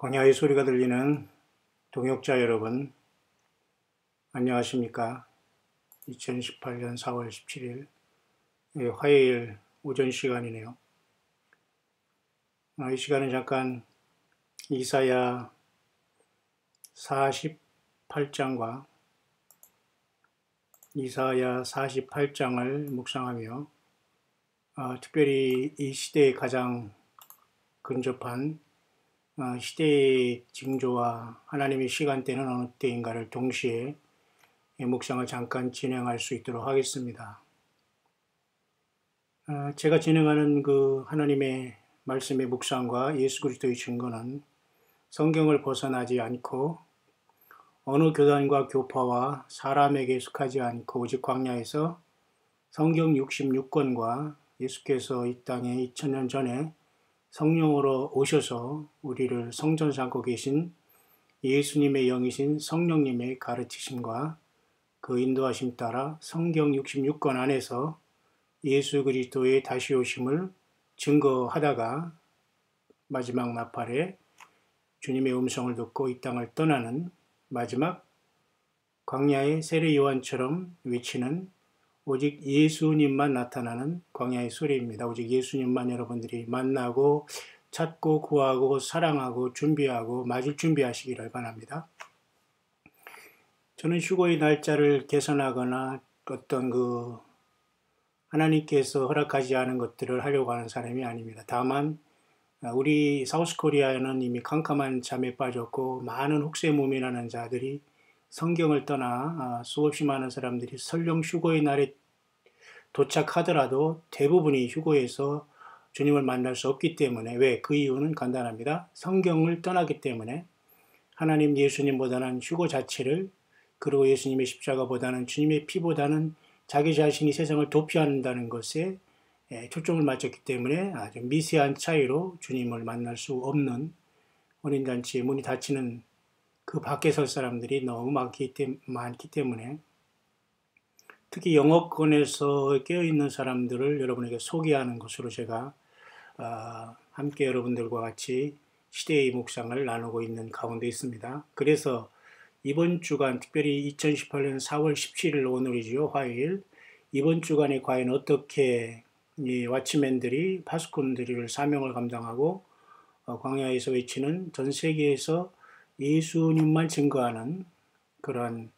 광야의 소리가 들리는 동역자 여러분, 안녕하십니까? 2018년 4월 17일 화요일 오전 시간이네요. 이 시간은 잠깐 이사야 48장과 이사야 48장을 묵상하며 특별히 이 시대에 가장 근접한 시대의 징조와 하나님의 시간대는 어느 때인가를 동시에 묵상을 잠깐 진행할 수 있도록 하겠습니다. 제가 진행하는 그 하나님의 말씀의 묵상과 예수 그리스도의 증거는 성경을 벗어나지 않고 어느 교단과 교파와 사람에게 속하지 않고 오직 광야에서 성경 66권과 예수께서 이 땅에 2000년 전에 성령으로 오셔서 우리를 성전 삼고 계신 예수님의 영이신 성령님의 가르치심과 그 인도하심 따라 성경 66권 안에서 예수 그리스도의 다시 오심을 증거하다가 마지막 나팔에 주님의 음성을 듣고 이 땅을 떠나는 마지막 광야의 세례 요한처럼 외치는 오직 예수님만 나타나는 광야의 소리입니다. 오직 예수님만 여러분들이 만나고 찾고 구하고 사랑하고 준비하고 맞을 준비하시기를 바랍니다. 저는 휴거의 날짜를 개선하거나 어떤 하나님께서 허락하지 않은 것들을 하려고 하는 사람이 아닙니다. 다만 우리 사우스코리아에는 이미 캄캄한 잠에 빠졌고 많은 혹세무민하는 자들이 성경을 떠나 수없이 많은 사람들이 설령 휴거의 날에 도착하더라도 대부분이 휴거에서 주님을 만날 수 없기 때문에 왜? 그 이유는 간단합니다. 성경을 떠나기 때문에 하나님 예수님보다는 휴거 자체를 그리고 예수님의 십자가보다는 주님의 피보다는 자기 자신이 세상을 도피한다는 것에 초점을 맞췄기 때문에 아주 미세한 차이로 주님을 만날 수 없는 혼인잔치의 문이 닫히는 그 밖에 설 사람들이 너무 많기 때문에 특히 영어권에서 깨어있는 사람들을 여러분에게 소개하는 것으로 제가 함께 여러분들과 같이 시대의 묵상을 나누고 있는 가운데 있습니다. 그래서 이번 주간 특별히 2018년 4월 17일 오늘이죠. 화요일. 이번 주간에 과연 어떻게 이 왓치맨들이 파수꾼들을 사명을 감당하고 광야에서 외치는 전 세계에서 예수님만 증거하는 그런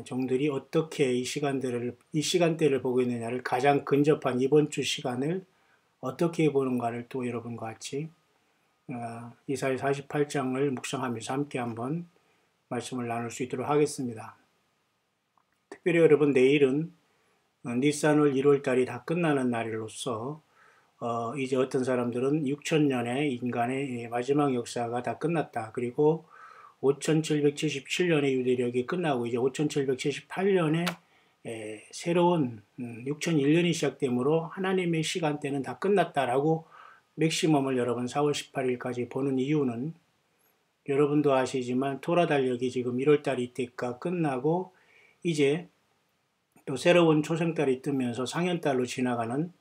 종들이 어떻게 이 시간대를 보고 있느냐를 가장 근접한 이번 주 시간을 어떻게 보는가를 또 여러분과 같이 이사야 48장을 묵상하면서 함께 한번 말씀을 나눌 수 있도록 하겠습니다. 특별히 여러분 내일은 니산월 1월달이 다 끝나는 날로서 이제 어떤 사람들은 6000년의 인간의 마지막 역사가 다 끝났다. 그리고 5777년의 유대력이 끝나고 이제 5778년에 새로운 6001년이 시작되므로 하나님의 시간대는 다 끝났다라고 맥시멈을 여러분 4월 18일까지 보는 이유는 여러분도 아시지만 토라 달력이 지금 1월달이 이때가 끝나고 이제 또 새로운 초생달이 뜨면서 상현달로 지나가는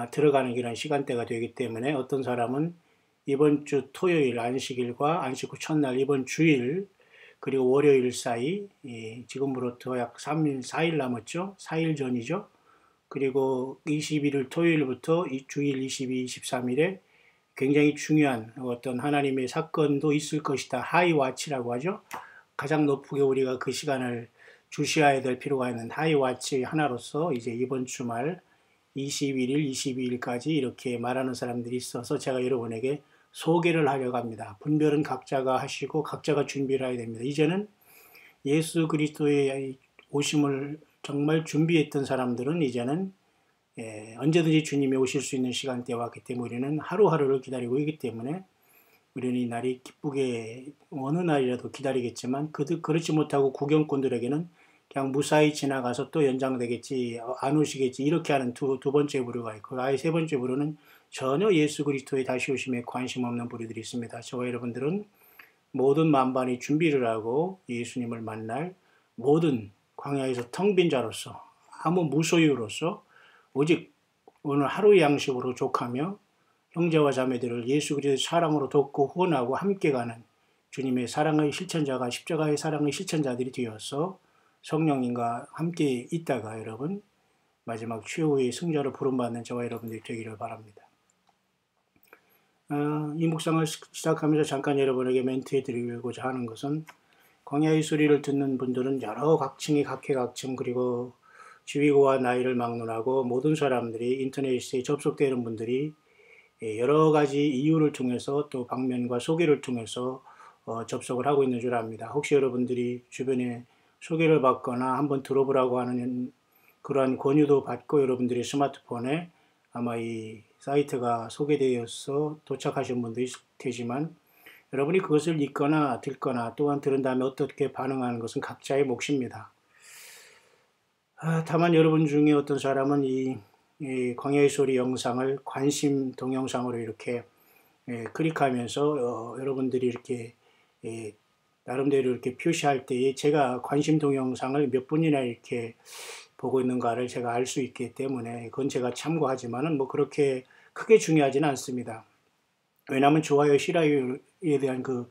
들어가는 이런 시간대가 되기 때문에 어떤 사람은 이번 주 토요일 안식일과 안식 후 첫날 이번 주일 그리고 월요일 사이 지금으로부터 약 3일, 4일 남았죠. 4일 전이죠. 그리고 21일 토요일부터 주일 22, 23일에 굉장히 중요한 어떤 하나님의 사건도 있을 것이다. 하이와치라고 하죠. 가장 높게 우리가 그 시간을 주시해야 될 필요가 있는 하이와치 하나로서 이제 이번 주말 21일, 22일까지 이렇게 말하는 사람들이 있어서 제가 여러분에게 소개를 하려고 합니다. 분별은 각자가 하시고 각자가 준비를 해야 됩니다. 이제는 예수 그리스도의 오심을 정말 준비했던 사람들은 이제는 언제든지 주님이 오실 수 있는 시간대가 왔기 때문에 우리는 하루하루를 기다리고 있기 때문에 우리는 이 날이 기쁘게 어느 날이라도 기다리겠지만 그렇지 못하고 구경꾼들에게는 그냥 무사히 지나가서 또 연장되겠지, 안 오시겠지 이렇게 하는 두 번째 부류가 있고 아예 세 번째 부류는 전혀 예수 그리스도의 다시 오심에 관심 없는 부류들이 있습니다. 저와 여러분들은 모든 만반의 준비를 하고 예수님을 만날 모든 광야에서 텅 빈 자로서 아무 무소유로서 오직 오늘 하루의 양식으로 족하며 형제와 자매들을 예수 그리스도의 사랑으로 돕고 후원하고 함께 가는 주님의 사랑의 실천자가 십자가의 사랑의 실천자들이 되어서 성령님과 함께 있다가 여러분 마지막 최후의 승자로 부름받는 저와 여러분들이 되기를 바랍니다. 이 묵상을 시작하면서 잠깐 여러분에게 멘트해 드리고자 하는 것은 광야의 소리를 듣는 분들은 여러 각층의 각계각층 그리고 지위고와 나이를 막론하고 모든 사람들이 인터넷에 접속되는 분들이 여러 가지 이유를 통해서 또 방면과 소개를 통해서 접속을 하고 있는 줄 압니다. 혹시 여러분들이 주변에 소개를 받거나 한번 들어보라고 하는 그러한 권유도 받고 여러분들의 스마트폰에 아마 이 사이트가 소개되어서 도착하신 분도 있을 테지만 여러분이 그것을 읽거나 듣거나 또한 들은 다음에 어떻게 반응하는 것은 각자의 몫입니다. 다만 여러분 중에 어떤 사람은 이 광야의 소리 영상을 관심 동영상으로 이렇게 클릭하면서 여러분들이 이렇게 나름대로 이렇게 표시할 때에 제가 관심 동영상을 몇 분이나 이렇게 보고 있는가를 제가 알 수 있기 때문에 그건 제가 참고하지만은 뭐 그렇게 크게 중요하지는 않습니다. 왜냐하면 좋아요, 싫어요에 대한 그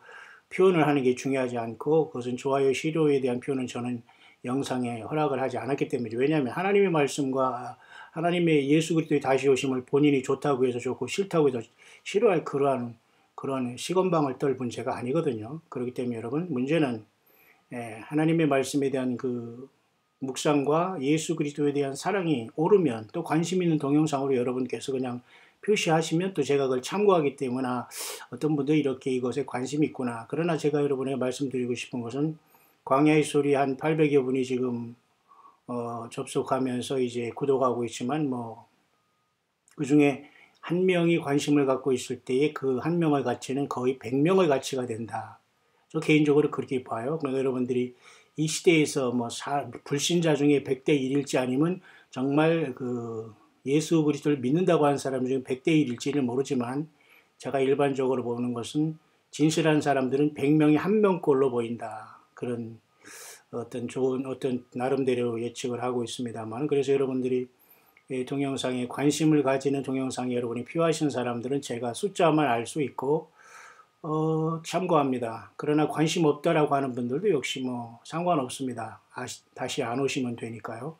표현을 하는 게 중요하지 않고 그것은 좋아요, 싫어요에 대한 표현은 저는 영상에 허락을 하지 않았기 때문이죠. 왜냐하면 하나님의 말씀과 하나님의 예수 그리스도의 다시 오심을 본인이 좋다고 해서 좋고 싫다고 해서 싫어할 그런 시건방을 떨 문제가 아니거든요. 그렇기 때문에 여러분 문제는 하나님의 말씀에 대한 그 묵상과 예수 그리스도에 대한 사랑이 오르면 또 관심 있는 동영상으로 여러분께서 그냥 표시하시면 또 제가 그걸 참고하기 때문에 어떤 분들이 이렇게 이것에 관심이 있구나. 그러나 제가 여러분에게 말씀드리고 싶은 것은 광야의 소리 한 800여 분이 지금 접속하면서 이제 구독하고 있지만 뭐 그 중에 한 명이 관심을 갖고 있을 때에 그 한 명의 가치는 거의 100명의 가치가 된다. 저 개인적으로 그렇게 봐요. 그러니까 여러분들이 이 시대에서 뭐 불신자 중에 100대 1일지 아니면 정말 그 예수 그리스도를 믿는다고 하는 사람 중에 100대 1일지는 모르지만 제가 일반적으로 보는 것은 진실한 사람들은 100명이 한 명꼴로 보인다. 그런 어떤 좋은 어떤 나름대로 예측을 하고 있습니다만 그래서 여러분들이 동영상에 관심을 가지는 동영상에 여러분이 필요하신 사람들은 제가 숫자만 알 수 있고 참고합니다. 그러나 관심 없다라고 하는 분들도 역시 뭐 상관없습니다. 다시 안 오시면 되니까요.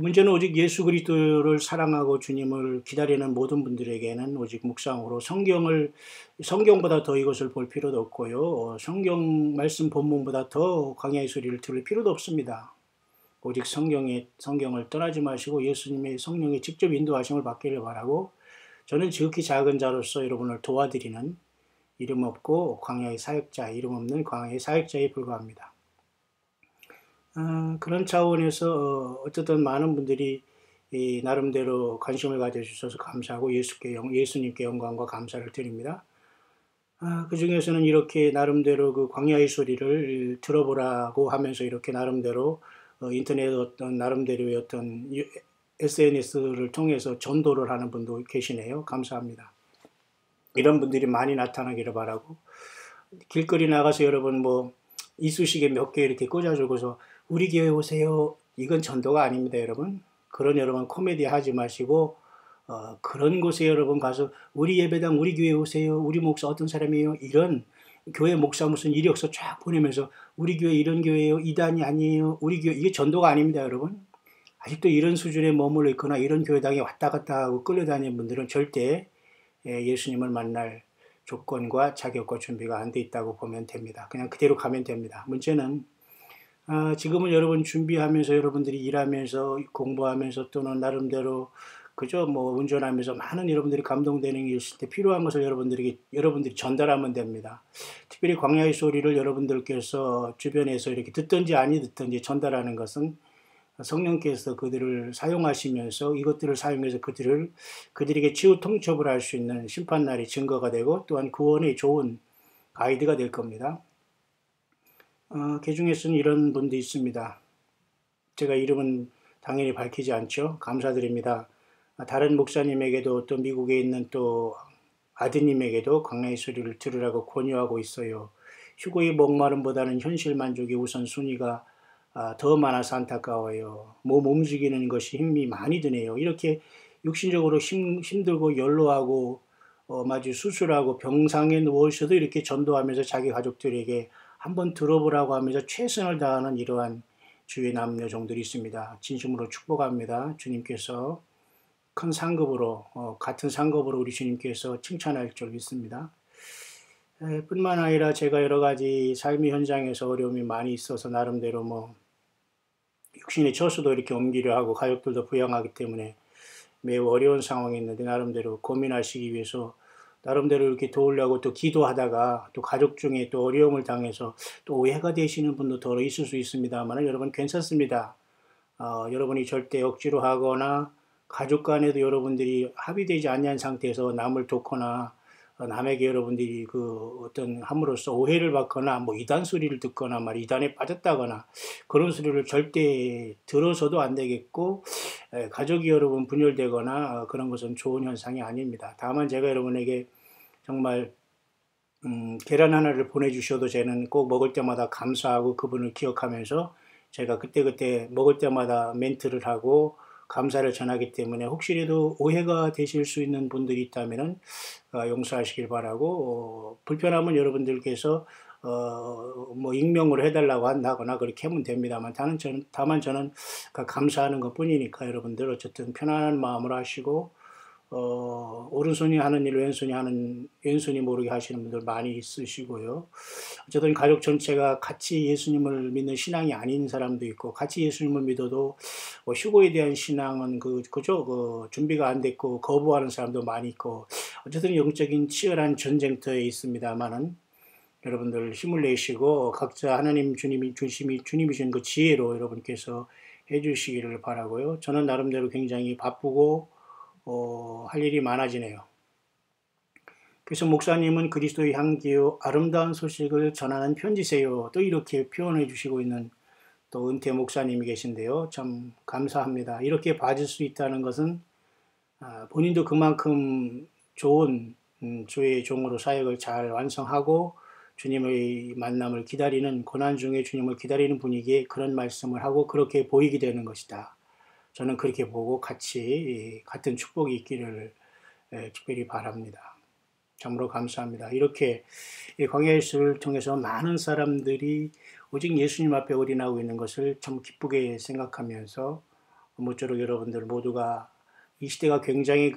문제는 오직 예수 그리스도를 사랑하고 주님을 기다리는 모든 분들에게는 오직 묵상으로 성경보다 더 이것을 볼 필요도 없고요. 성경 말씀 본문보다 더 광야의 소리를 들을 필요도 없습니다. 오직 성경을 떠나지 마시고 예수님의 성령의 직접 인도하심을 받기를 바라고 저는 지극히 작은 자로서 여러분을 도와드리는 이름 없고 광야의 사역자, 이름 없는 광야의 사역자에 불과합니다. 그런 차원에서 어쨌든 많은 분들이 나름대로 관심을 가져주셔서 감사하고 예수님께 영광과 감사를 드립니다. 그 중에서는 이렇게 나름대로 그 광야의 소리를 들어보라고 하면서 이렇게 나름대로 인터넷 어떤 나름대로의 어떤 SNS를 통해서 전도를 하는 분도 계시네요. 감사합니다. 이런 분들이 많이 나타나기를 바라고 길거리 나가서 여러분 뭐 이쑤시개 몇 개 이렇게 꽂아주고서 우리 교회 오세요. 이건 전도가 아닙니다, 여러분. 그런 여러분 코미디 하지 마시고 그런 곳에 여러분 가서 우리 예배당 우리 교회 오세요. 우리 목사 어떤 사람이에요? 이런 교회 목사 무슨 이력서 쫙 보내면서 우리 교회 이런 교회예요. 이단이 아니에요. 우리 교회 이게 전도가 아닙니다, 여러분. 아직도 이런 수준에 머물러 있거나 이런 교회당에 왔다 갔다 하고 끌려다니는 분들은 절대 예수님을 만날 조건과 자격과 준비가 안 돼 있다고 보면 됩니다. 그냥 그대로 가면 됩니다. 문제는 지금은 여러분 준비하면서 여러분들이 일하면서 공부하면서 또는 나름대로 그죠 뭐 운전하면서 많은 여러분들이 감동되는 게 있을 때 필요한 것을 여러분들이 전달하면 됩니다. 특별히 광야의 소리를 여러분들께서 주변에서 이렇게 듣든지 아니 듣든지 전달하는 것은 성령께서 그들을 사용하시면서 이것들을 사용해서 그들에게 치유 통첩을 할 수 있는 심판날의 증거가 되고 또한 구원의 좋은 가이드가 될 겁니다. 그 중에서는 이런 분도 있습니다. 제가 이름은 당연히 밝히지 않죠. 감사드립니다. 다른 목사님에게도 또 미국에 있는 또 아드님에게도 광야의 소리를 들으라고 권유하고 있어요. 휴거의 목마름보다는 현실 만족이 우선순위가 더 많아서 안타까워요. 몸 움직이는 것이 힘이 많이 드네요. 이렇게 육신적으로 힘들고 연로하고 마치 수술하고 병상에 누워 있어도 이렇게 전도하면서 자기 가족들에게 한번 들어보라고 하면서 최선을 다하는 이러한 주의 남녀 종들이 있습니다. 진심으로 축복합니다. 주님께서 큰 상급으로 같은 상급으로 우리 주님께서 칭찬할 줄 믿습니다. 뿐만 아니라 제가 여러 가지 삶의 현장에서 어려움이 많이 있어서 나름대로 육신의 처수도 이렇게 옮기려 하고 가족들도 부양하기 때문에 매우 어려운 상황이 있는데 나름대로 고민하시기 위해서 나름대로 이렇게 도우려고 또 기도하다가 또 가족 중에 또 어려움을 당해서 또 오해가 되시는 분도 더 있을 수 있습니다만 여러분 괜찮습니다. 여러분이 절대 억지로 하거나 가족 간에도 여러분들이 합의되지 않는 상태에서 남을 돕거나 남에게 여러분들이 그 어떤 함으로써 오해를 받거나 이단 소리를 듣거나 이단에 빠졌다거나 그런 소리를 절대 들어서도 안 되겠고 가족이 여러분 분열되거나 그런 것은 좋은 현상이 아닙니다. 다만 제가 여러분에게 정말 계란 하나를 보내주셔도 저는 꼭 먹을 때마다 감사하고 그분을 기억하면서 제가 그때그때 먹을 때마다 멘트를 하고 감사를 전하기 때문에 혹시라도 오해가 되실 수 있는 분들이 있다면 용서하시길 바라고 불편하면 여러분들께서 익명으로 해달라고 한다거나 그렇게 하면 됩니다만 다만 저는 감사하는 것 뿐이니까 여러분들 어쨌든 편안한 마음으로 하시고 오른손이 하는 일 왼손이 모르게 하시는 분들 많이 있으시고요. 어쨌든 가족 전체가 같이 예수님을 믿는 신앙이 아닌 사람도 있고 같이 예수님을 믿어도 휴거에 대한 신앙은 그죠? 준비가 안 됐고 거부하는 사람도 많이 있고 어쨌든 영적인 치열한 전쟁터에 있습니다만은 여러분들 힘을 내시고 각자 하나님 주님이 주신 그 지혜로 여러분께서 해주시기를 바라고요. 저는 나름대로 굉장히 바쁘고 할 일이 많아지네요. 그래서 목사님은 그리스도의 향기요 아름다운 소식을 전하는 편지세요. 또 이렇게 표현해 주시고 있는 또 은퇴 목사님이 계신데요. 참 감사합니다. 이렇게 봐줄 수 있다는 것은 본인도 그만큼 좋은 주의 종으로 사역을 잘 완성하고 주님의 만남을 기다리는 고난 중에 주님을 기다리는 분위기에 그런 말씀을 하고 그렇게 보이게 되는 것이다. 저는 그렇게 보고 같은 축복이 있기를 특별히 바랍니다. 참으로 감사합니다. 이렇게 광야의 숲을 통해서 많은 사람들이 오직 예수님 앞에 올인하고 있는 것을 참 기쁘게 생각하면서 모쪼록 여러분들 모두가 이 시대가 굉장히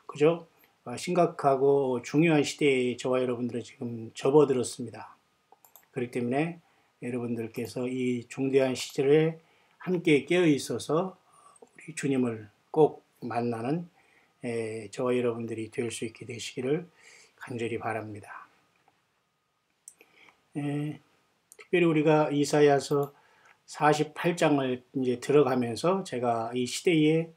그죠? 심각하고 중요한 시대에 저와 여러분들은 지금 접어들었습니다. 그렇기 때문에 여러분들께서 이 중대한 시절에 함께 깨어 있어서 우리 주님을 꼭 만나는 저와 여러분들이 될 수 있게 되시기를 간절히 바랍니다. 특별히 우리가 이사야서 48장을 이제 들어가면서 제가 이 시대에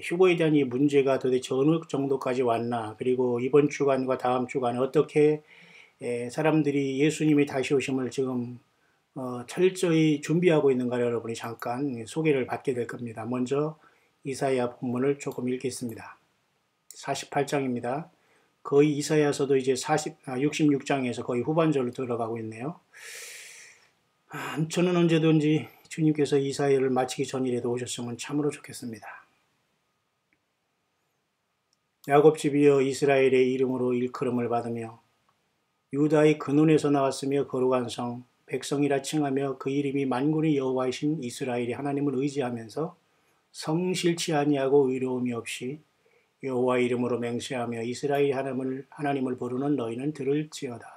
휴거에 대한 이 문제가 도대체 어느 정도까지 왔나, 그리고 이번 주간과 다음 주간에 어떻게 사람들이 예수님이 다시 오심을 지금 철저히 준비하고 있는가 여러분이 잠깐 소개를 받게 될 겁니다. 먼저 이사야 본문을 조금 읽겠습니다. 48장입니다. 거의 이사야서도 이제 66장에서 거의 후반절로 들어가고 있네요. 저는 언제든지 주님께서 이사야를 마치기 전이라도 오셨으면 참으로 좋겠습니다. 야곱 집이여 이스라엘의 이름으로 일컬음을 받으며 유다의 근원에서 나왔으며 거룩한 성 백성이라 칭하며 그 이름이 만군의 여호와이신 이스라엘의 하나님을 의지하면서 성실치 아니하고 의로움이 없이 여호와 이름으로 맹세하며 이스라엘 하나님을 부르는 너희는 들을지어다.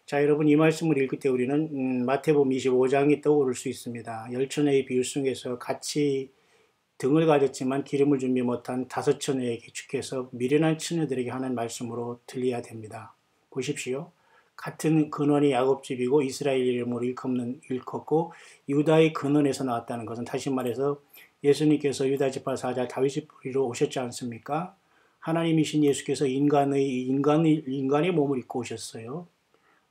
자, 여러분 이 말씀을 읽을 때 우리는 마태복음 25장이 떠오를 수 있습니다. 열처녀의 비유 속에서 같이 등을 가졌지만 기름을 준비 못한 5처녀에게 주께서 미련한 처녀들에게 하는 말씀으로 들려야 됩니다. 보십시오. 같은 근원이 야곱집이고 이스라엘 이름으로 일컫고 유다의 근원에서 나왔다는 것은 다시 말해서 예수님께서 유다 지파 사자 다윗의 뿌리로 오셨지 않습니까? 하나님이신 예수께서 인간의 몸을 입고 오셨어요.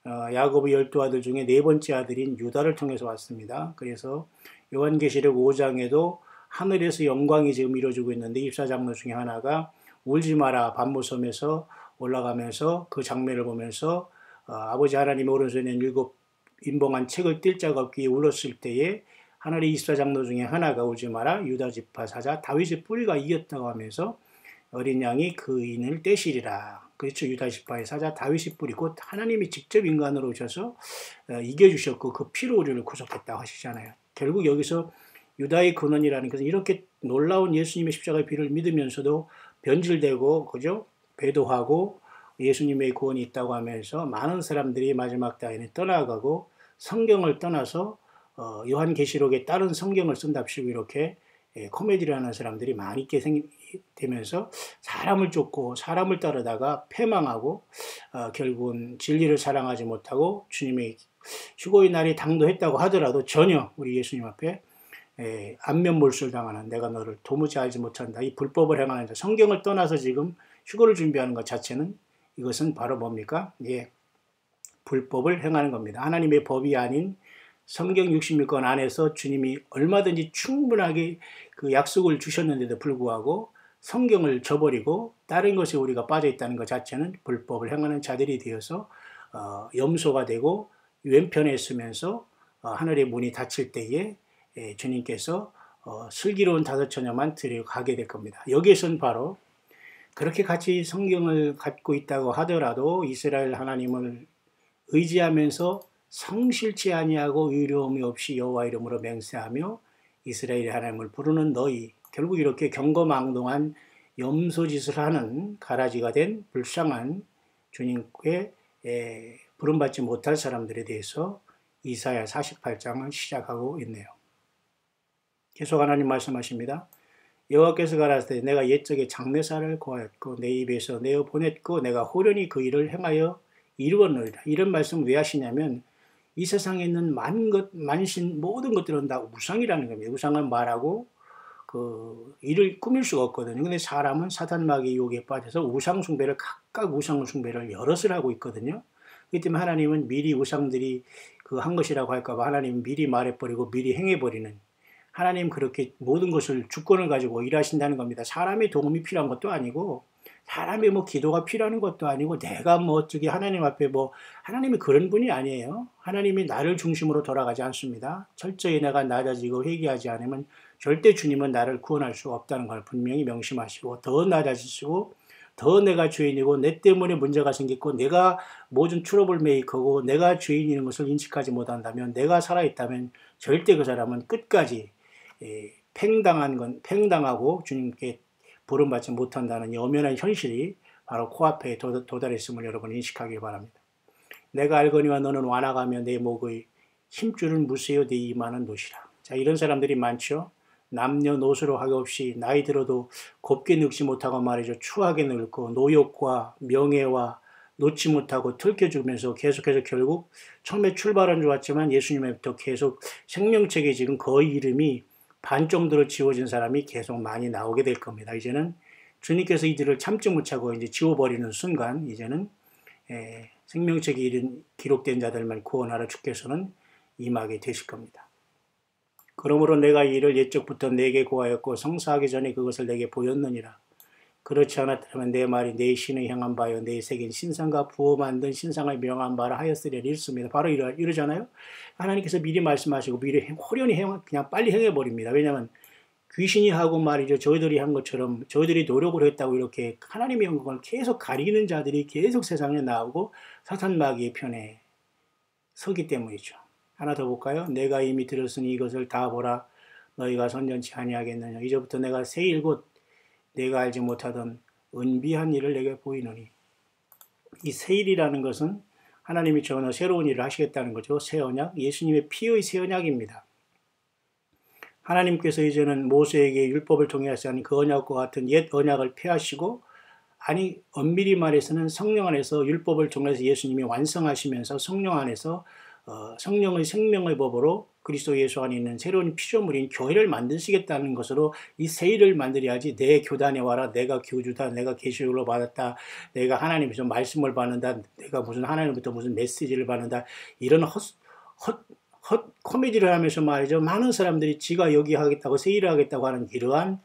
야곱의 12아들 중에 네 번째 아들인 유다를 통해서 왔습니다. 그래서 요한계시록 5장에도 하늘에서 영광이 지금 이루어지고 있는데 입사장로 중에 하나가 울지 마라 반모섬에서 올라가면서 그 장면을 보면서 아버지 하나님의 오른손에 7 인봉한 책을 뗄 자가 없기에 울었을 때에 하늘의 24장로 중에 하나가 오지 마라 유다 지파 사자 다윗의 뿌리가 이겼다고 하면서 어린 양이 그 인을 떼시리라. 그렇죠. 유다 지파의 사자 다윗의 뿌리 곧 하나님이 직접 인간으로 오셔서 이겨주셨고 그 피로 우리를 구속했다고 하시잖아요. 결국 여기서 유다의 근원이라는 것은 이렇게 놀라운 예수님의 십자가의 피를 믿으면서도 변질되고 그죠? 배도하고 예수님의 구원이 있다고 하면서 많은 사람들이 마지막 때에는 떠나가고 성경을 떠나서 요한계시록에 다른 성경을 쓴답시고 이렇게 코미디를 하는 사람들이 많이 있게 되면서 사람을 쫓고 사람을 따르다가 패망하고 결국은 진리를 사랑하지 못하고 주님의 휴거의 날이 당도했다고 하더라도 전혀 우리 예수님 앞에 안면몰수를 당하는 내가 너를 도무지 알지 못한다. 이 불법을 행하는 자 성경을 떠나서 지금 휴거를 준비하는 것 자체는 이것은 바로 뭡니까? 불법을 행하는 겁니다. 하나님의 법이 아닌 성경 66권 안에서 주님이 얼마든지 충분하게 그 약속을 주셨는데도 불구하고 성경을 저버리고 다른 것에 우리가 빠져 있다는 것 자체는 불법을 행하는 자들이 되어서 염소가 되고 왼편에 서면서 하늘의 문이 닫힐 때에 주님께서 슬기로운 다섯 처녀만 데려가게 될 겁니다. 여기에서는 바로 그렇게 같이 성경을 갖고 있다고 하더라도 이스라엘 하나님을 의지하면서 성실치 아니하고 의로움이 없이 여호와 이름으로 맹세하며 이스라엘의 하나님을 부르는 너희 결국 이렇게 경거망동한 염소짓을 하는 가라지가 된 불쌍한 주님께 부름받지 못할 사람들에 대해서 이사야 48장을 시작하고 있네요. 계속 하나님 말씀하십니다. 여호와께서 가라사대 내가 옛적에 장래사를 고하였고 내 입에서 내어 보냈고 내가 호련히 그 일을 행하여 이루었느니라. 이런 말씀을 왜 하시냐면 이 세상에 있는 만신 모든 것들은 다 우상이라는 겁니다. 우상을 말하고 그 일을 꾸밀 수가 없거든요. 근데 사람은 사탄 마귀의 유혹에 빠져서 우상 숭배를 각각 우상 숭배를 여럿을 하고 있거든요. 그렇기 때문에 하나님은 미리 우상들이 그 한 것이라고 할까 봐 하나님은 미리 말해버리고 미리 행해버리는 하나님 그렇게 모든 것을 주권을 가지고 일하신다는 겁니다. 사람의 도움이 필요한 것도 아니고 사람의 기도가 필요한 것도 아니고 내가 어떻게 하나님 앞에 하나님이 그런 분이 아니에요. 하나님이 나를 중심으로 돌아가지 않습니다. 철저히 내가 낮아지고 회개하지 않으면 절대 주님은 나를 구원할 수 없다는 걸 분명히 명심하시고 더 낮아지시고 더 내가 죄인이고 내 때문에 문제가 생겼고 내가 모든 트러블 메이커고 내가 죄인인 것을 인식하지 못한다면 내가 살아있다면 절대 그 사람은 끝까지 팽당하고 주님께 부름받지 못한다는 엄연한 현실이 바로 코앞에 도달했음을 여러분 인식하길 바랍니다. 내가 알거니와 너는 완악하며 내 목의 힘줄은 무쇠요 내 이마는 노시라. 자, 이런 사람들이 많죠. 남녀노소로 하기 없이 나이 들어도 곱게 늙지 못하고 말이죠. 추하게 늙고 노욕과 명예와 놓지 못하고 들켜주면서 계속해서 결국 처음에 출발은 좋았지만 예수님부터 계속 생명책에 지금 거의 이름이 반 정도로 지워진 사람이 계속 많이 나오게 될 겁니다. 이제는 주님께서 이들을 참지 못하고 이제 지워버리는 순간 이제는 생명책에 이른 기록된 자들만 구원하러 주께서는 임하게 되실 겁니다. 그러므로 내가 이 일을 옛적부터 내게 고하였고 성사하기 전에 그것을 내게 보였느니라. 그렇지 않았다면 내 말이 내 신을 향한 바요 내 새긴 신상과 부어 만든 신상을 명한 바라 하였으리라 읽습니다. 바로 이러잖아요. 하나님께서 미리 말씀하시고 미리 호련히 그냥 빨리 행해버립니다. 왜냐하면 귀신이 하고 말이죠. 저희들이 한 것처럼 저희들이 노력을 했다고 이렇게 하나님의 영광을 계속 가리는 자들이 계속 세상에 나오고 사탄 마귀의 편에 서기 때문이죠. 하나 더 볼까요? 내가 이미 들었으니 이것을 다 보라. 너희가 선전치 아니하겠느냐. 이제부터 내가 새 일 곧 내가 알지 못하던 은비한 일을 내게 보이노니. 이 새 일이라는 것은 하나님이 전혀 새로운 일을 하시겠다는 거죠. 새 언약, 예수님의 피의 새 언약입니다. 하나님께서 이제는 모세에게 율법을 통해 하신 그 언약과 같은 옛 언약을 폐하시고 엄밀히 말해서는 성령 안에서 율법을 통해서 예수님이 완성하시면서 성령 안에서 성령의 생명의 법으로 그리스도 예수 안에 있는 새로운 피조물인 교회를 만드시겠다는 것으로 이 새 일을 만들어야지 내 교단에 와라, 내가 교주다, 내가 계시록을 받았다, 내가 하나님께서 말씀을 받는다, 내가 무슨 하나님부터 무슨 메시지를 받는다, 이런 헛 코미디를 하면서 말이죠. 많은 사람들이 지가 여기 하겠다고 새 일을 하겠다고 하는 이러한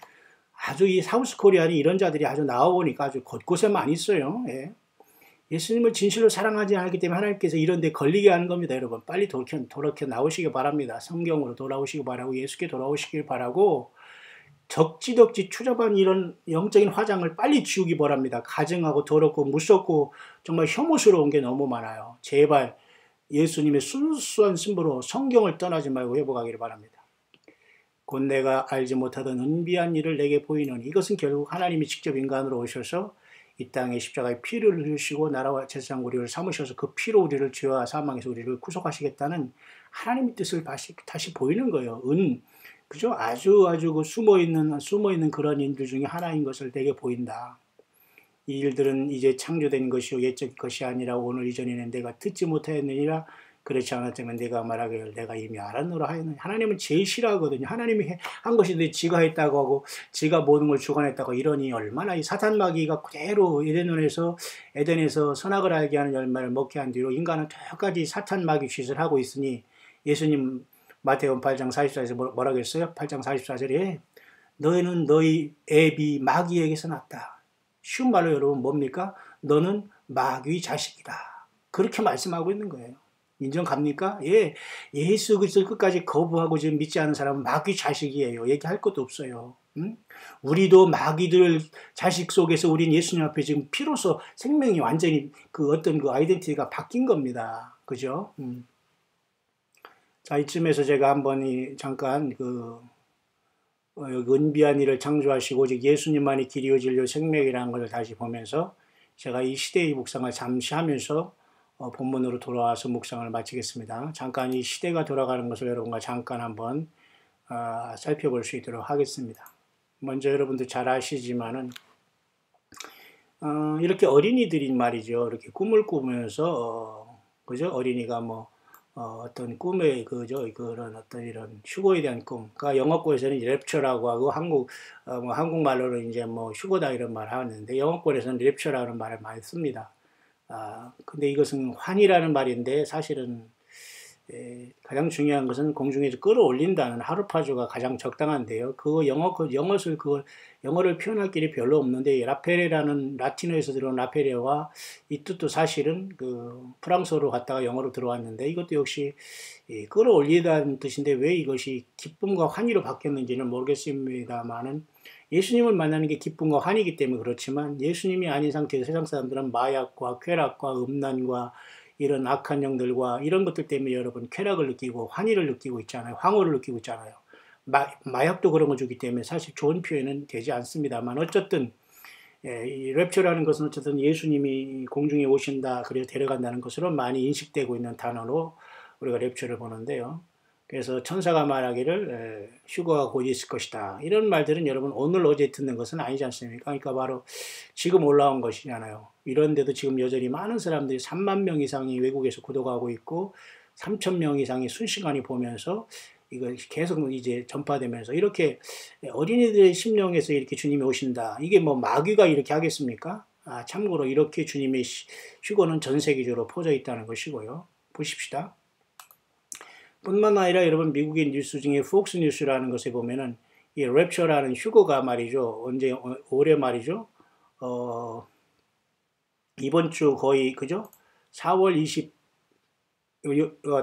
아주 이 사우스 코리안이 이런 자들이 아주 나와보니까 아주 곳곳에 많이 있어요. 예. 예수님을 진실로 사랑하지 않기 때문에 하나님께서 이런 데 걸리게 하는 겁니다, 여러분. 빨리 돌이켜 나오시기 바랍니다. 성경으로 돌아오시기 바라고 예수께 돌아오시길 바라고 덕지덕지 추잡한 이런 영적인 화장을 빨리 지우기 바랍니다. 가증하고 더럽고 무섭고 정말 혐오스러운 게 너무 많아요. 제발 예수님의 순수한 신부로 성경을 떠나지 말고 회복하기를 바랍니다. 곧 내가 알지 못하던 은비한 일을 내게 보이는 이것은 결국 하나님이 직접 인간으로 오셔서 이 땅에 십자가에 피를 흘리시고 나라와 세상 우리를 삼으셔서 그 피로 우리를 죄와 사망에서 우리를 구속하시겠다는 하나님의 뜻을 다시 보이는 거예요. 그죠? 아주 그 숨어 있는 그런 일들 중에 하나인 것을 내게 보인다. 이 일들은 이제 창조된 것이요 옛적 것이 아니라 오늘 이전에는 내가 듣지 못하였느니라. 그렇지 않았다면 내가 말하기를 내가 이미 알았노라 하였느니. 하나님은 제일 싫어하거든요. 하나님이 한 것인데 지가 했다고 하고 지가 모든 걸 주관했다고 이러니 얼마나 이 사탄 마귀가 그대로 에덴에서 선악을 알게 하는 열매를 먹게 한 뒤로 인간은 똑같이 사탄 마귀 짓을 하고 있으니 예수님 마태복음 8장 44절에서 뭐라고 했어요? 8장 44절에 너희는 너희 애비 마귀에게서 났다. 쉬운 말로 여러분 뭡니까? 너는 마귀 자식이다. 그렇게 말씀하고 있는 거예요. 인정 갑니까? 예, 예수 그리스도를 끝까지 거부하고 지금 믿지 않은 사람은 마귀 자식이에요. 얘기할 것도 없어요. 우리도 마귀들 자식 속에서 우린 예수님 앞에 지금 피로써 생명이 완전히 그 어떤 그 아이덴티티가 바뀐 겁니다. 그죠? 자, 이쯤에서 제가 한번 잠깐 은비한 일을 창조하시고 오직 예수님만이 길이요 진리요 생명이라는 것을 다시 보면서 제가 이 시대의 묵상을 잠시 하면서 본문으로 돌아와서 묵상을 마치겠습니다. 잠깐 이 시대가 돌아가는 것을 여러분과 잠깐 한번 살펴볼 수 있도록 하겠습니다. 먼저 여러분도 잘 아시지만은 이렇게 어린이들이 말이죠. 이렇게 꿈을 꾸면서 그죠? 어린이가 어떤 꿈의 그런 어떤 이런 휴거에 대한 꿈. 그러니까 영어권에서는 랩처라고 하고 한국말로는 이제 휴거다 이런 말을 하는데 영어권에서는 랩처라는 말을 많이 씁니다. 근데 이것은 환이라는 말인데 사실은 가장 중요한 것은 공중에서 끌어올린다는 하루파주가 가장 적당한데요. 영어를 표현할 길이 별로 없는데 라페레라는 라틴어에서 들어온 라페레와 이 뜻도 사실은 그 프랑스어로 갔다가 영어로 들어왔는데 이것도 역시 끌어올리다는 뜻인데 왜 이것이 기쁨과 환희로 바뀌었는지는 모르겠습니다만은 예수님을 만나는 게 기쁨과 환희이기 때문에 그렇지만 예수님이 아닌 상태에서 세상 사람들은 마약과 쾌락과 음란과 이런 악한 영들과 이런 것들 때문에 여러분 쾌락을 느끼고 환희를 느끼고 있잖아요. 황홀을 느끼고 있잖아요. 마약도 그런 거 주기 때문에 사실 좋은 표현은 되지 않습니다만 어쨌든 이 랩처라는 것은 어쨌든 예수님이 공중에 오신다 그래서 데려간다는 것으로 많이 인식되고 있는 단어로 우리가 랩처를 보는데요. 그래서 천사가 말하기를 휴거가 곧 있을 것이다. 이런 말들은 여러분 오늘 어제 듣는 것은 아니지 않습니까? 그러니까 바로 지금 올라온 것이잖아요. 이런데도 지금 여전히 많은 사람들이 3만 명 이상이 외국에서 구독하고 있고 3천 명 이상이 순식간에 보면서 이거 계속 이제 전파되면서 이렇게 어린이들의 심령에서 이렇게 주님이 오신다. 이게 마귀가 이렇게 하겠습니까? 참고로 이렇게 주님의 휴거는 전 세계적으로 퍼져 있다는 것이고요. 보십시다. 뿐만 아니라 여러분 미국의 뉴스 중에 폭스 뉴스라는 것에 보면은 이 랩처라는 휴거가 말이죠. 올해 말이죠. 이번 주 거의 그죠? 4월 20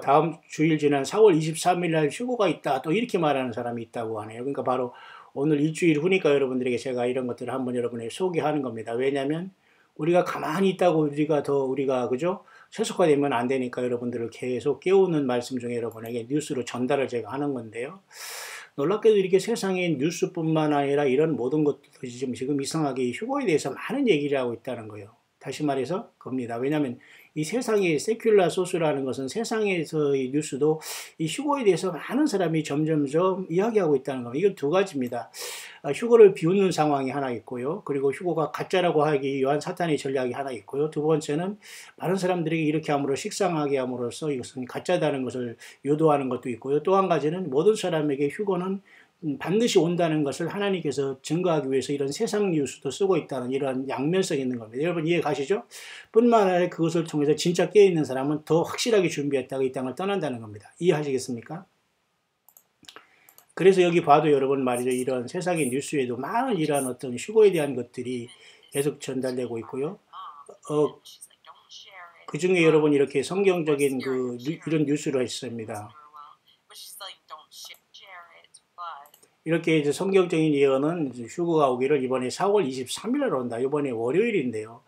다음 주일 지난 4월 23일 날 휴거가 있다. 또 이렇게 말하는 사람이 있다고 하네요. 그러니까 바로 오늘 일주일 후니까 여러분들에게 제가 이런 것들을 한번 여러분에게 소개하는 겁니다. 왜냐하면 우리가 가만히 있다고 우리가 그죠? 세속화되면 안 되니까 여러분들을 계속 깨우는 말씀 중에 여러분에게 뉴스로 전달을 제가 하는 건데요. 놀랍게도 이렇게 세상의 뉴스뿐만 아니라 이런 모든 것들이 지금 이상하게 휴거에 대해서 많은 얘기를 하고 있다는 거예요. 다시 말해서 겁니다. 왜냐하면 이 세상의 세큘라 소스라는 것은 세상에서의 뉴스도 이 휴거에 대해서 많은 사람이 점점점 이야기하고 있다는 겁니다. 이건 두 가지입니다. 휴거를 비웃는 상황이 하나 있고요. 그리고 휴거가 가짜라고 하기 위한 사탄의 전략이 하나 있고요. 두 번째는 많은 사람들에게 이렇게 함으로 식상하게 함으로써 이것은 가짜다는 것을 유도하는 것도 있고요. 또 한 가지는 모든 사람에게 휴거는 반드시 온다는 것을 하나님께서 증거하기 위해서 이런 세상 뉴스도 쓰고 있다는 이런 양면성이 있는 겁니다. 여러분 이해 가시죠? 뿐만 아니라 그것을 통해서 진짜 깨어있는 사람은 더 확실하게 준비했다가 이 땅을 떠난다는 겁니다. 이해하시겠습니까? 그래서 여기 봐도 여러분 말이죠. 이런 세상의 뉴스에도 많은 이러한 어떤 휴거에 대한 것들이 계속 전달되고 있고요. 그 중에 여러분 이렇게 성경적인 이런 뉴스가 있습니다. 이렇게 이제 성경적인 예언은 휴거가 오기를 이번에 4월 23일에 온다. 이번에 월요일인데요.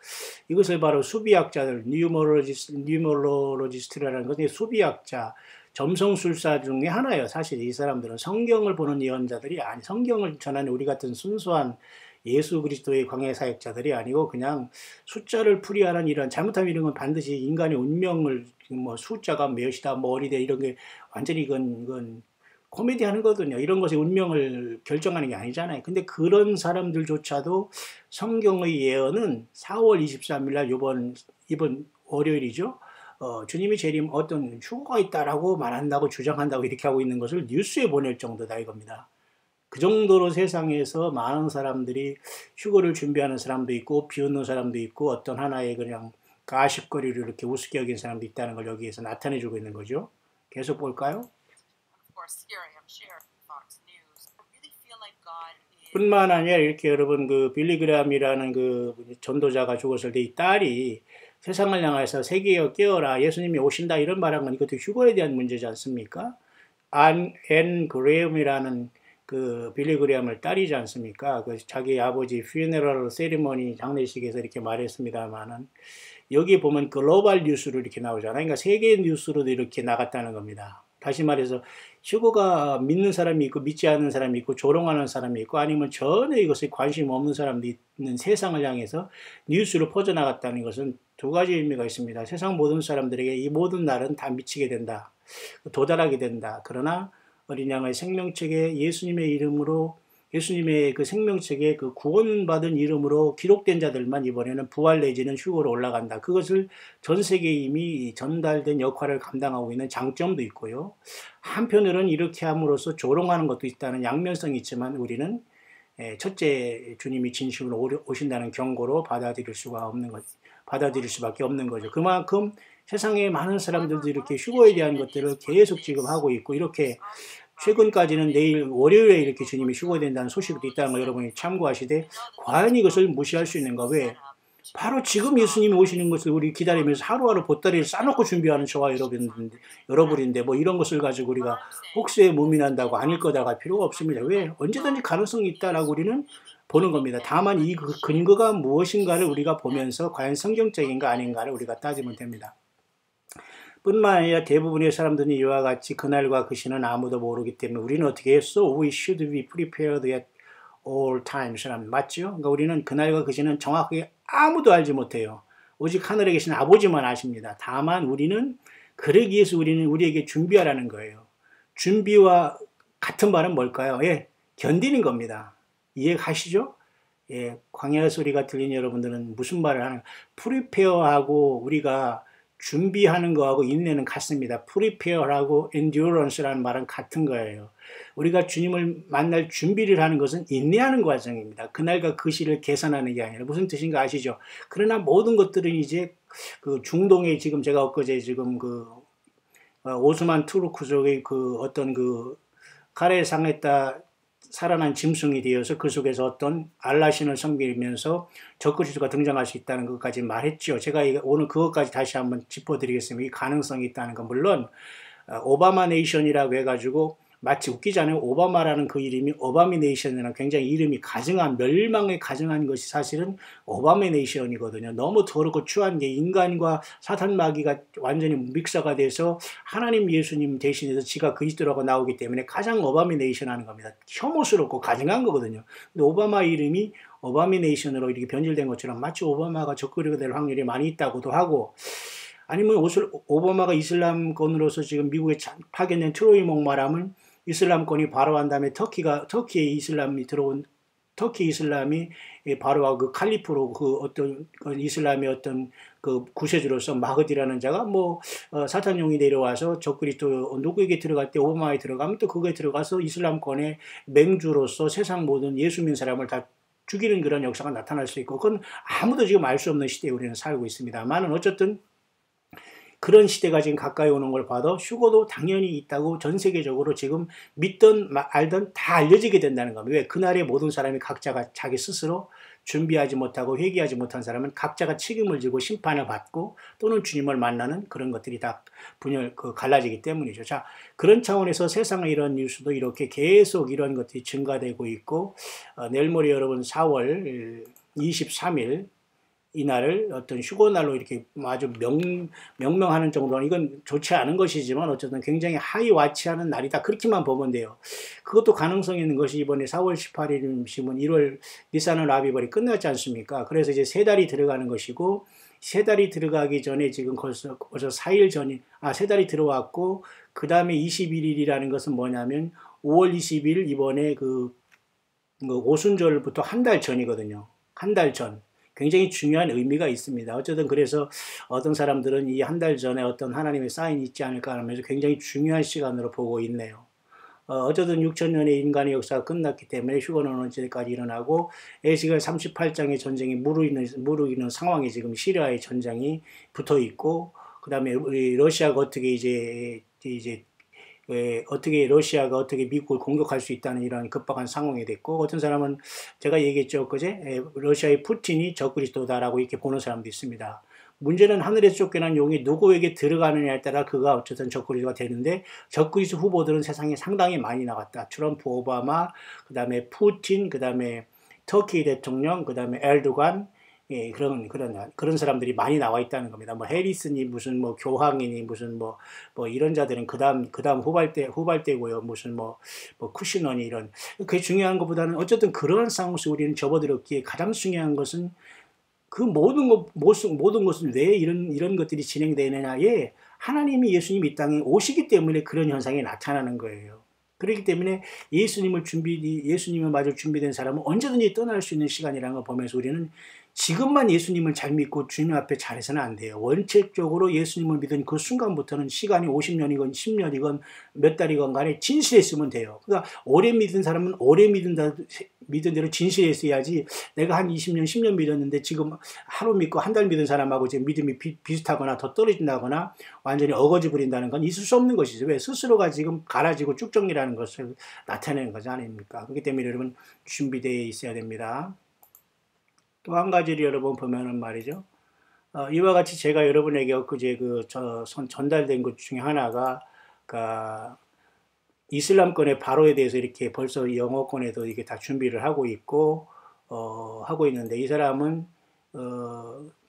이것을 바로 수비학자들, 뉴머롤로지스트라는 것이 수비학자, 점성술사 중에 하나예요. 사실 이 사람들은 성경을 보는 예언자들이 아니, 성경을 전하는 우리 같은 순수한 예수 그리스도의 광야 사역자들이 아니고 그냥 숫자를 풀이하는 이런 잘못하면 이런 건 반드시 인간의 운명을 뭐 숫자가 몇이다 뭐 어리다 이런 게 완전히 이건 코미디 하는 거거든요. 이런 것의 운명을 결정하는 게 아니잖아요. 근데 그런 사람들조차도 성경의 예언은 4월 23일 날 이번 월요일이죠. 주님이 재림 어떤 휴거가 있다라고 말한다고 주장한다고 이렇게 하고 있는 것을 뉴스에 보낼 정도다 이겁니다. 그 정도로 세상에서 많은 사람들이 휴거를 준비하는 사람도 있고 비웃는 사람도 있고 어떤 하나의 그냥 가십거리를 이렇게 우습게 여긴 사람도 있다는 걸 여기에서 나타내주고 있는 거죠. 계속 볼까요? 뿐만 아니라 이렇게 여러분 그 빌리 그레함이라는 그 전도자가 죽었을 때 이 딸이 세상을 향해서 세계여 깨어라 예수님이 오신다 이런 말한 건 이것도 휴거에 대한 문제지 않습니까? 앤 그레함이라는 그 빌리 그레함을 딸이지 않습니까? 그 자기 아버지 퓨너럴 세리머니 장례식에서 이렇게 말했습니다만은 여기 보면 글로벌 뉴스로 이렇게 나오잖아요. 그러니까 세계 뉴스로도 이렇게 나갔다는 겁니다. 다시 말해서 휴거가 믿는 사람이 있고 믿지 않는 사람이 있고 조롱하는 사람이 있고 아니면 전혀 이것에 관심 없는 사람도 있는 세상을 향해서 뉴스로 퍼져나갔다는 것은 두 가지 의미가 있습니다. 세상 모든 사람들에게 이 모든 날은 다 미치게 된다. 도달하게 된다. 그러나 어린 양의 생명책에 예수님의 이름으로 예수님의 그 생명책에 그 구원받은 이름으로 기록된 자들만 이번에는 부활 내지는 휴거로 올라간다. 그것을 전 세계에 이미 전달된 역할을 감당하고 있는 장점도 있고요. 한편으로는 이렇게 함으로써 조롱하는 것도 있다는 양면성이 있지만 우리는 첫째 주님이 진심으로 오신다는 경고로 받아들일 수밖에 없는 거죠. 그만큼 세상에 많은 사람들도 이렇게 휴거에 대한 것들을 계속 지금 하고 있고 이렇게 최근까지는 내일 월요일에 이렇게 주님이 휴거된다는 소식도 있다는 걸 여러분이 참고하시되 과연 이것을 무시할 수 있는가? 왜? 바로 지금 예수님이 오시는 것을 우리 기다리면서 하루하루 보따리를 싸놓고 준비하는 저와 여러분인데 뭐 이런 것을 가지고 우리가 혹시에 무민한다고 아닐 거다가 필요가 없습니다. 왜? 언제든지 가능성이 있다라고 우리는 보는 겁니다. 다만 이 근거가 무엇인가를 우리가 보면서 과연 성경적인가 아닌가를 우리가 따지면 됩니다. 뿐만 아니라 대부분의 사람들이 이와 같이 그날과 그 시는 아무도 모르기 때문에 우리는 어떻게 했어? We should be prepared at all times. 맞죠? 그러니까 우리는 그날과 그 시는 정확하게 아무도 알지 못해요. 오직 하늘에 계신 아버지만 아십니다. 다만 우리는 그러기 위해서 우리는 우리에게 준비하라는 거예요. 준비와 같은 말은 뭘까요? 예, 견디는 겁니다. 이해가시죠? 예, 광야의 소리가 들린 여러분들은 무슨 말을 하는가? 프리페어하고 우리가 준비하는 거하고 인내는 같습니다. prepare하고 endurance라는 말은 같은 거예요. 우리가 주님을 만날 준비를 하는 것은 인내하는 과정입니다. 그날과 그 시를 계산하는 게 아니라 무슨 뜻인가 아시죠? 그러나 모든 것들은 이제 그 중동에 지금 제가 엊그제 지금 그 오스만 투르크족의 그 어떤 그 칼에 상했다 살아난 짐승이 되어서 그 속에서 어떤 알라신을 섬기면서 적그리스도가 등장할 수 있다는 것까지 말했죠. 제가 오늘 그것까지 다시 한번 짚어드리겠습니다. 이 가능성이 있다는 건 물론 오바마 네이션이라고 해가지고 마치 웃기잖아요. 오바마라는 그 이름이 오바미네이션이라는 굉장히 이름이 가증한 멸망에 가증한 것이 사실은 오바미네이션이거든요. 너무 더럽고 추한 게 인간과 사탄 마귀가 완전히 믹서가 돼서 하나님 예수님 대신해서 지가 그리스도라고 나오기 때문에 가장 오바미네이션 하는 겁니다. 혐오스럽고 가증한 거거든요. 근데 오바마 이름이 오바미네이션으로 이렇게 변질된 것처럼 마치 오바마가 적그리스도가 될 확률이 많이 있다고도 하고 아니면 오바마가 이슬람권으로서 지금 미국에 파견된 트로이 목마람은 이슬람권이 바로한 다음에 터키에 이슬람이 들어온 터키 이슬람이 바로와 그 칼리프로 그 어떤 이슬람의 어떤 그 구세주로서 마흐디라는 자가 뭐 사탄용이 내려와서 적그리스도 누구에게 들어갈 때 오바마에 들어가면 또 그거에 들어가서 이슬람권의 맹주로서 세상 모든 예수 믿는 사람을 다 죽이는 그런 역사가 나타날 수 있고 그건 아무도 지금 알 수 없는 시대에 우리는 살고 있습니다만은 어쨌든 그런 시대가 지금 가까이 오는 걸 봐도 휴거도 당연히 있다고 전 세계적으로 지금 믿던 알던 다 알려지게 된다는 겁니다. 왜? 그날에 모든 사람이 각자가 자기 스스로 준비하지 못하고 회개하지 못한 사람은 각자가 책임을 지고 심판을 받고 또는 주님을 만나는 그런 것들이 다 갈라지기 때문이죠. 자, 그런 차원에서 세상의 이런 뉴스도 이렇게 계속 이런 것들이 증가되고 있고, 내일 모레 여러분 4월 23일 이날을 어떤 휴거날로 이렇게 아주 명명하는 정도는, 이건 좋지 않은 것이지만 어쨌든 굉장히 하이와치하는 날이다, 그렇게만 보면 돼요. 그것도 가능성이 있는 것이 이번에 4월 18일이면 1월 니산은 라비벌이 끝났지 않습니까? 그래서 이제 3달이 들어가는 것이고, 3달이 들어가기 전에 지금 벌써 4일 전이, 3달이 들어왔고, 그 다음에 21일이라는 것은 뭐냐면 5월 20일 이번에 그 오순절부터 한 달 전이거든요. 한 달 전. 굉장히 중요한 의미가 있습니다. 어쨌든 그래서 어떤 사람들은 이 한 달 전에 어떤 하나님의 사인이 있지 않을까 하면서 굉장히 중요한 시간으로 보고 있네요. 어쨌든 6천년의 인간의 역사가 끝났기 때문에 휴거는 언제까지 일어나고, 에스겔 38장의 전쟁이 무르익는 상황에 지금 시리아의 전쟁이 붙어 있고, 그 다음에 러시아가 어떻게 어떻게 러시아가 어떻게 미국을 공격할 수 있다는 이런 급박한 상황이 됐고, 어떤 사람은 제가 얘기했죠, 그제 러시아의 푸틴이 적그리스도다라고 이렇게 보는 사람도 있습니다. 문제는 하늘에서 쫓겨난 용이 누구에게 들어가느냐에 따라 그가 어쨌든 적그리스도가 되는데, 적그리스도 후보들은 세상에 상당히 많이 나갔다. 트럼프, 오바마, 그 다음에 푸틴, 그 다음에 터키 대통령, 그 다음에 에르도간, 예, 그런 사람들이 많이 나와 있다는 겁니다. 뭐, 해리스니, 무슨 뭐, 교황이니, 무슨 뭐 이런 자들은 그 다음 후발대고요. 무슨 쿠시너니 이런. 그게 중요한 것보다는 어쨌든 그러한 상황 속에 우리는 접어들었기에 가장 중요한 것은 그 모든 것은 왜 이런 것들이 진행되느냐에 하나님이 예수님이 이 땅에 오시기 때문에 그런 현상이 나타나는 거예요. 그렇기 때문에 예수님을 맞을 준비된 사람은 언제든지 떠날 수 있는 시간이라는 걸 보면서 우리는 지금만 예수님을 잘 믿고 주님 앞에 잘해서는 안 돼요. 원칙적으로 예수님을 믿은 그 순간부터는 시간이 50년이건 10년이건 몇 달이건 간에 진실했으면 돼요. 그러니까 오래 믿은 사람은 오래 믿은 대로 진실했어야지, 내가 한 20년, 10년 믿었는데 지금 하루 믿고 한 달 믿은 사람하고 지금 믿음이 비슷하거나 더 떨어진다거나 완전히 어거지 부린다는 건 있을 수 없는 것이죠. 왜? 스스로가 지금 갈아지고 쭉정이라는 것을 나타내는 거지 아닙니까? 그렇기 때문에 여러분 준비되어 있어야 됩니다. 또 한 가지를 여러분 보면은 말이죠. 이와 같이 제가 여러분에게 엊그제 전달된 것 중에 하나가, 이슬람권의 바로에 대해서 이렇게 벌써 영어권에도 이게 다 준비를 하고 있고, 하고 있는데, 이 사람은,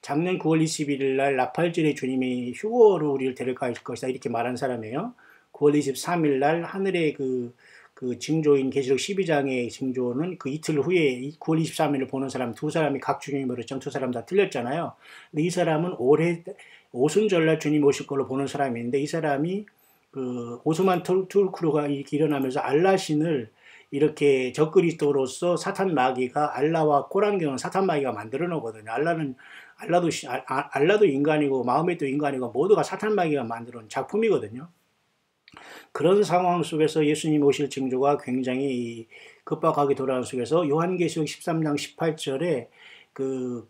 작년 9월 21일 날 라팔절에 주님이 휴거로 우리를 데려갈 것이다, 이렇게 말한 사람이에요. 9월 23일 날 하늘의 그 징조인 계시록 12장의 징조는 그 이틀 후에 9월 23일을 보는 사람 두 사람이 각 주님이 버렸죠. 두 사람 다 틀렸잖아요. 근데 이 사람은 올해 오순절날 주님 오실 걸로 보는 사람인데, 이 사람이 오스만 투르크가 이렇게 일어나면서 알라신을 이렇게 적그리스도로서 사탄 마귀가, 알라와 코란경은 사탄 마귀가 만들어 놓거든요. 알라도 인간이고 마음에도 인간이고 모두가 사탄 마귀가 만들어 놓은 작품이거든요. 그런 상황 속에서 예수님 오실 징조가 굉장히 급박하게 돌아오는 속에서 요한계시록 13장 18절에 그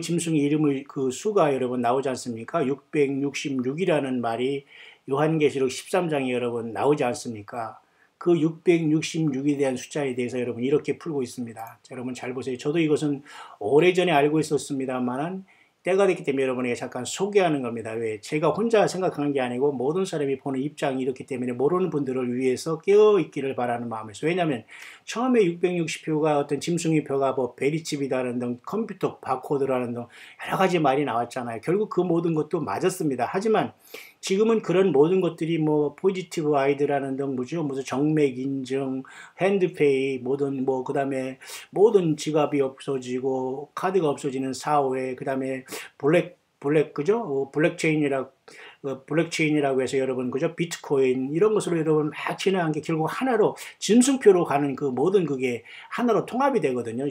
짐승의 이름을, 그 수가 여러분 나오지 않습니까? 666이라는 말이 요한계시록 13장에 여러분 나오지 않습니까? 그 666에 대한 숫자에 대해서 여러분 이렇게 풀고 있습니다. 여러분 잘 보세요. 저도 이것은 오래전에 알고 있었습니다만은 때가 됐기 때문에 여러분에게 잠깐 소개하는 겁니다. 왜? 제가 혼자 생각하는 게 아니고 모든 사람이 보는 입장이 이렇기 때문에 모르는 분들을 위해서 깨어있기를 바라는 마음에서. 왜냐하면 처음에 660표가 어떤 짐승의 표가 베리칩이라는 등 컴퓨터 바코드라는 등 여러 가지 말이 나왔잖아요. 결국 그 모든 것도 맞았습니다. 하지만 지금은 그런 모든 것들이 포지티브 아이드라는 등 무슨 정맥 인증, 핸드페이, 그 다음에 모든 지갑이 없어지고 카드가 없어지는 사회, 그 다음에 블랙체인이라고 해서 여러분, 그죠? 비트코인, 이런 것으로 여러분 막 진행한 게 결국 하나로 짐승표로 가는 그 모든 그게 하나로 통합이 되거든요.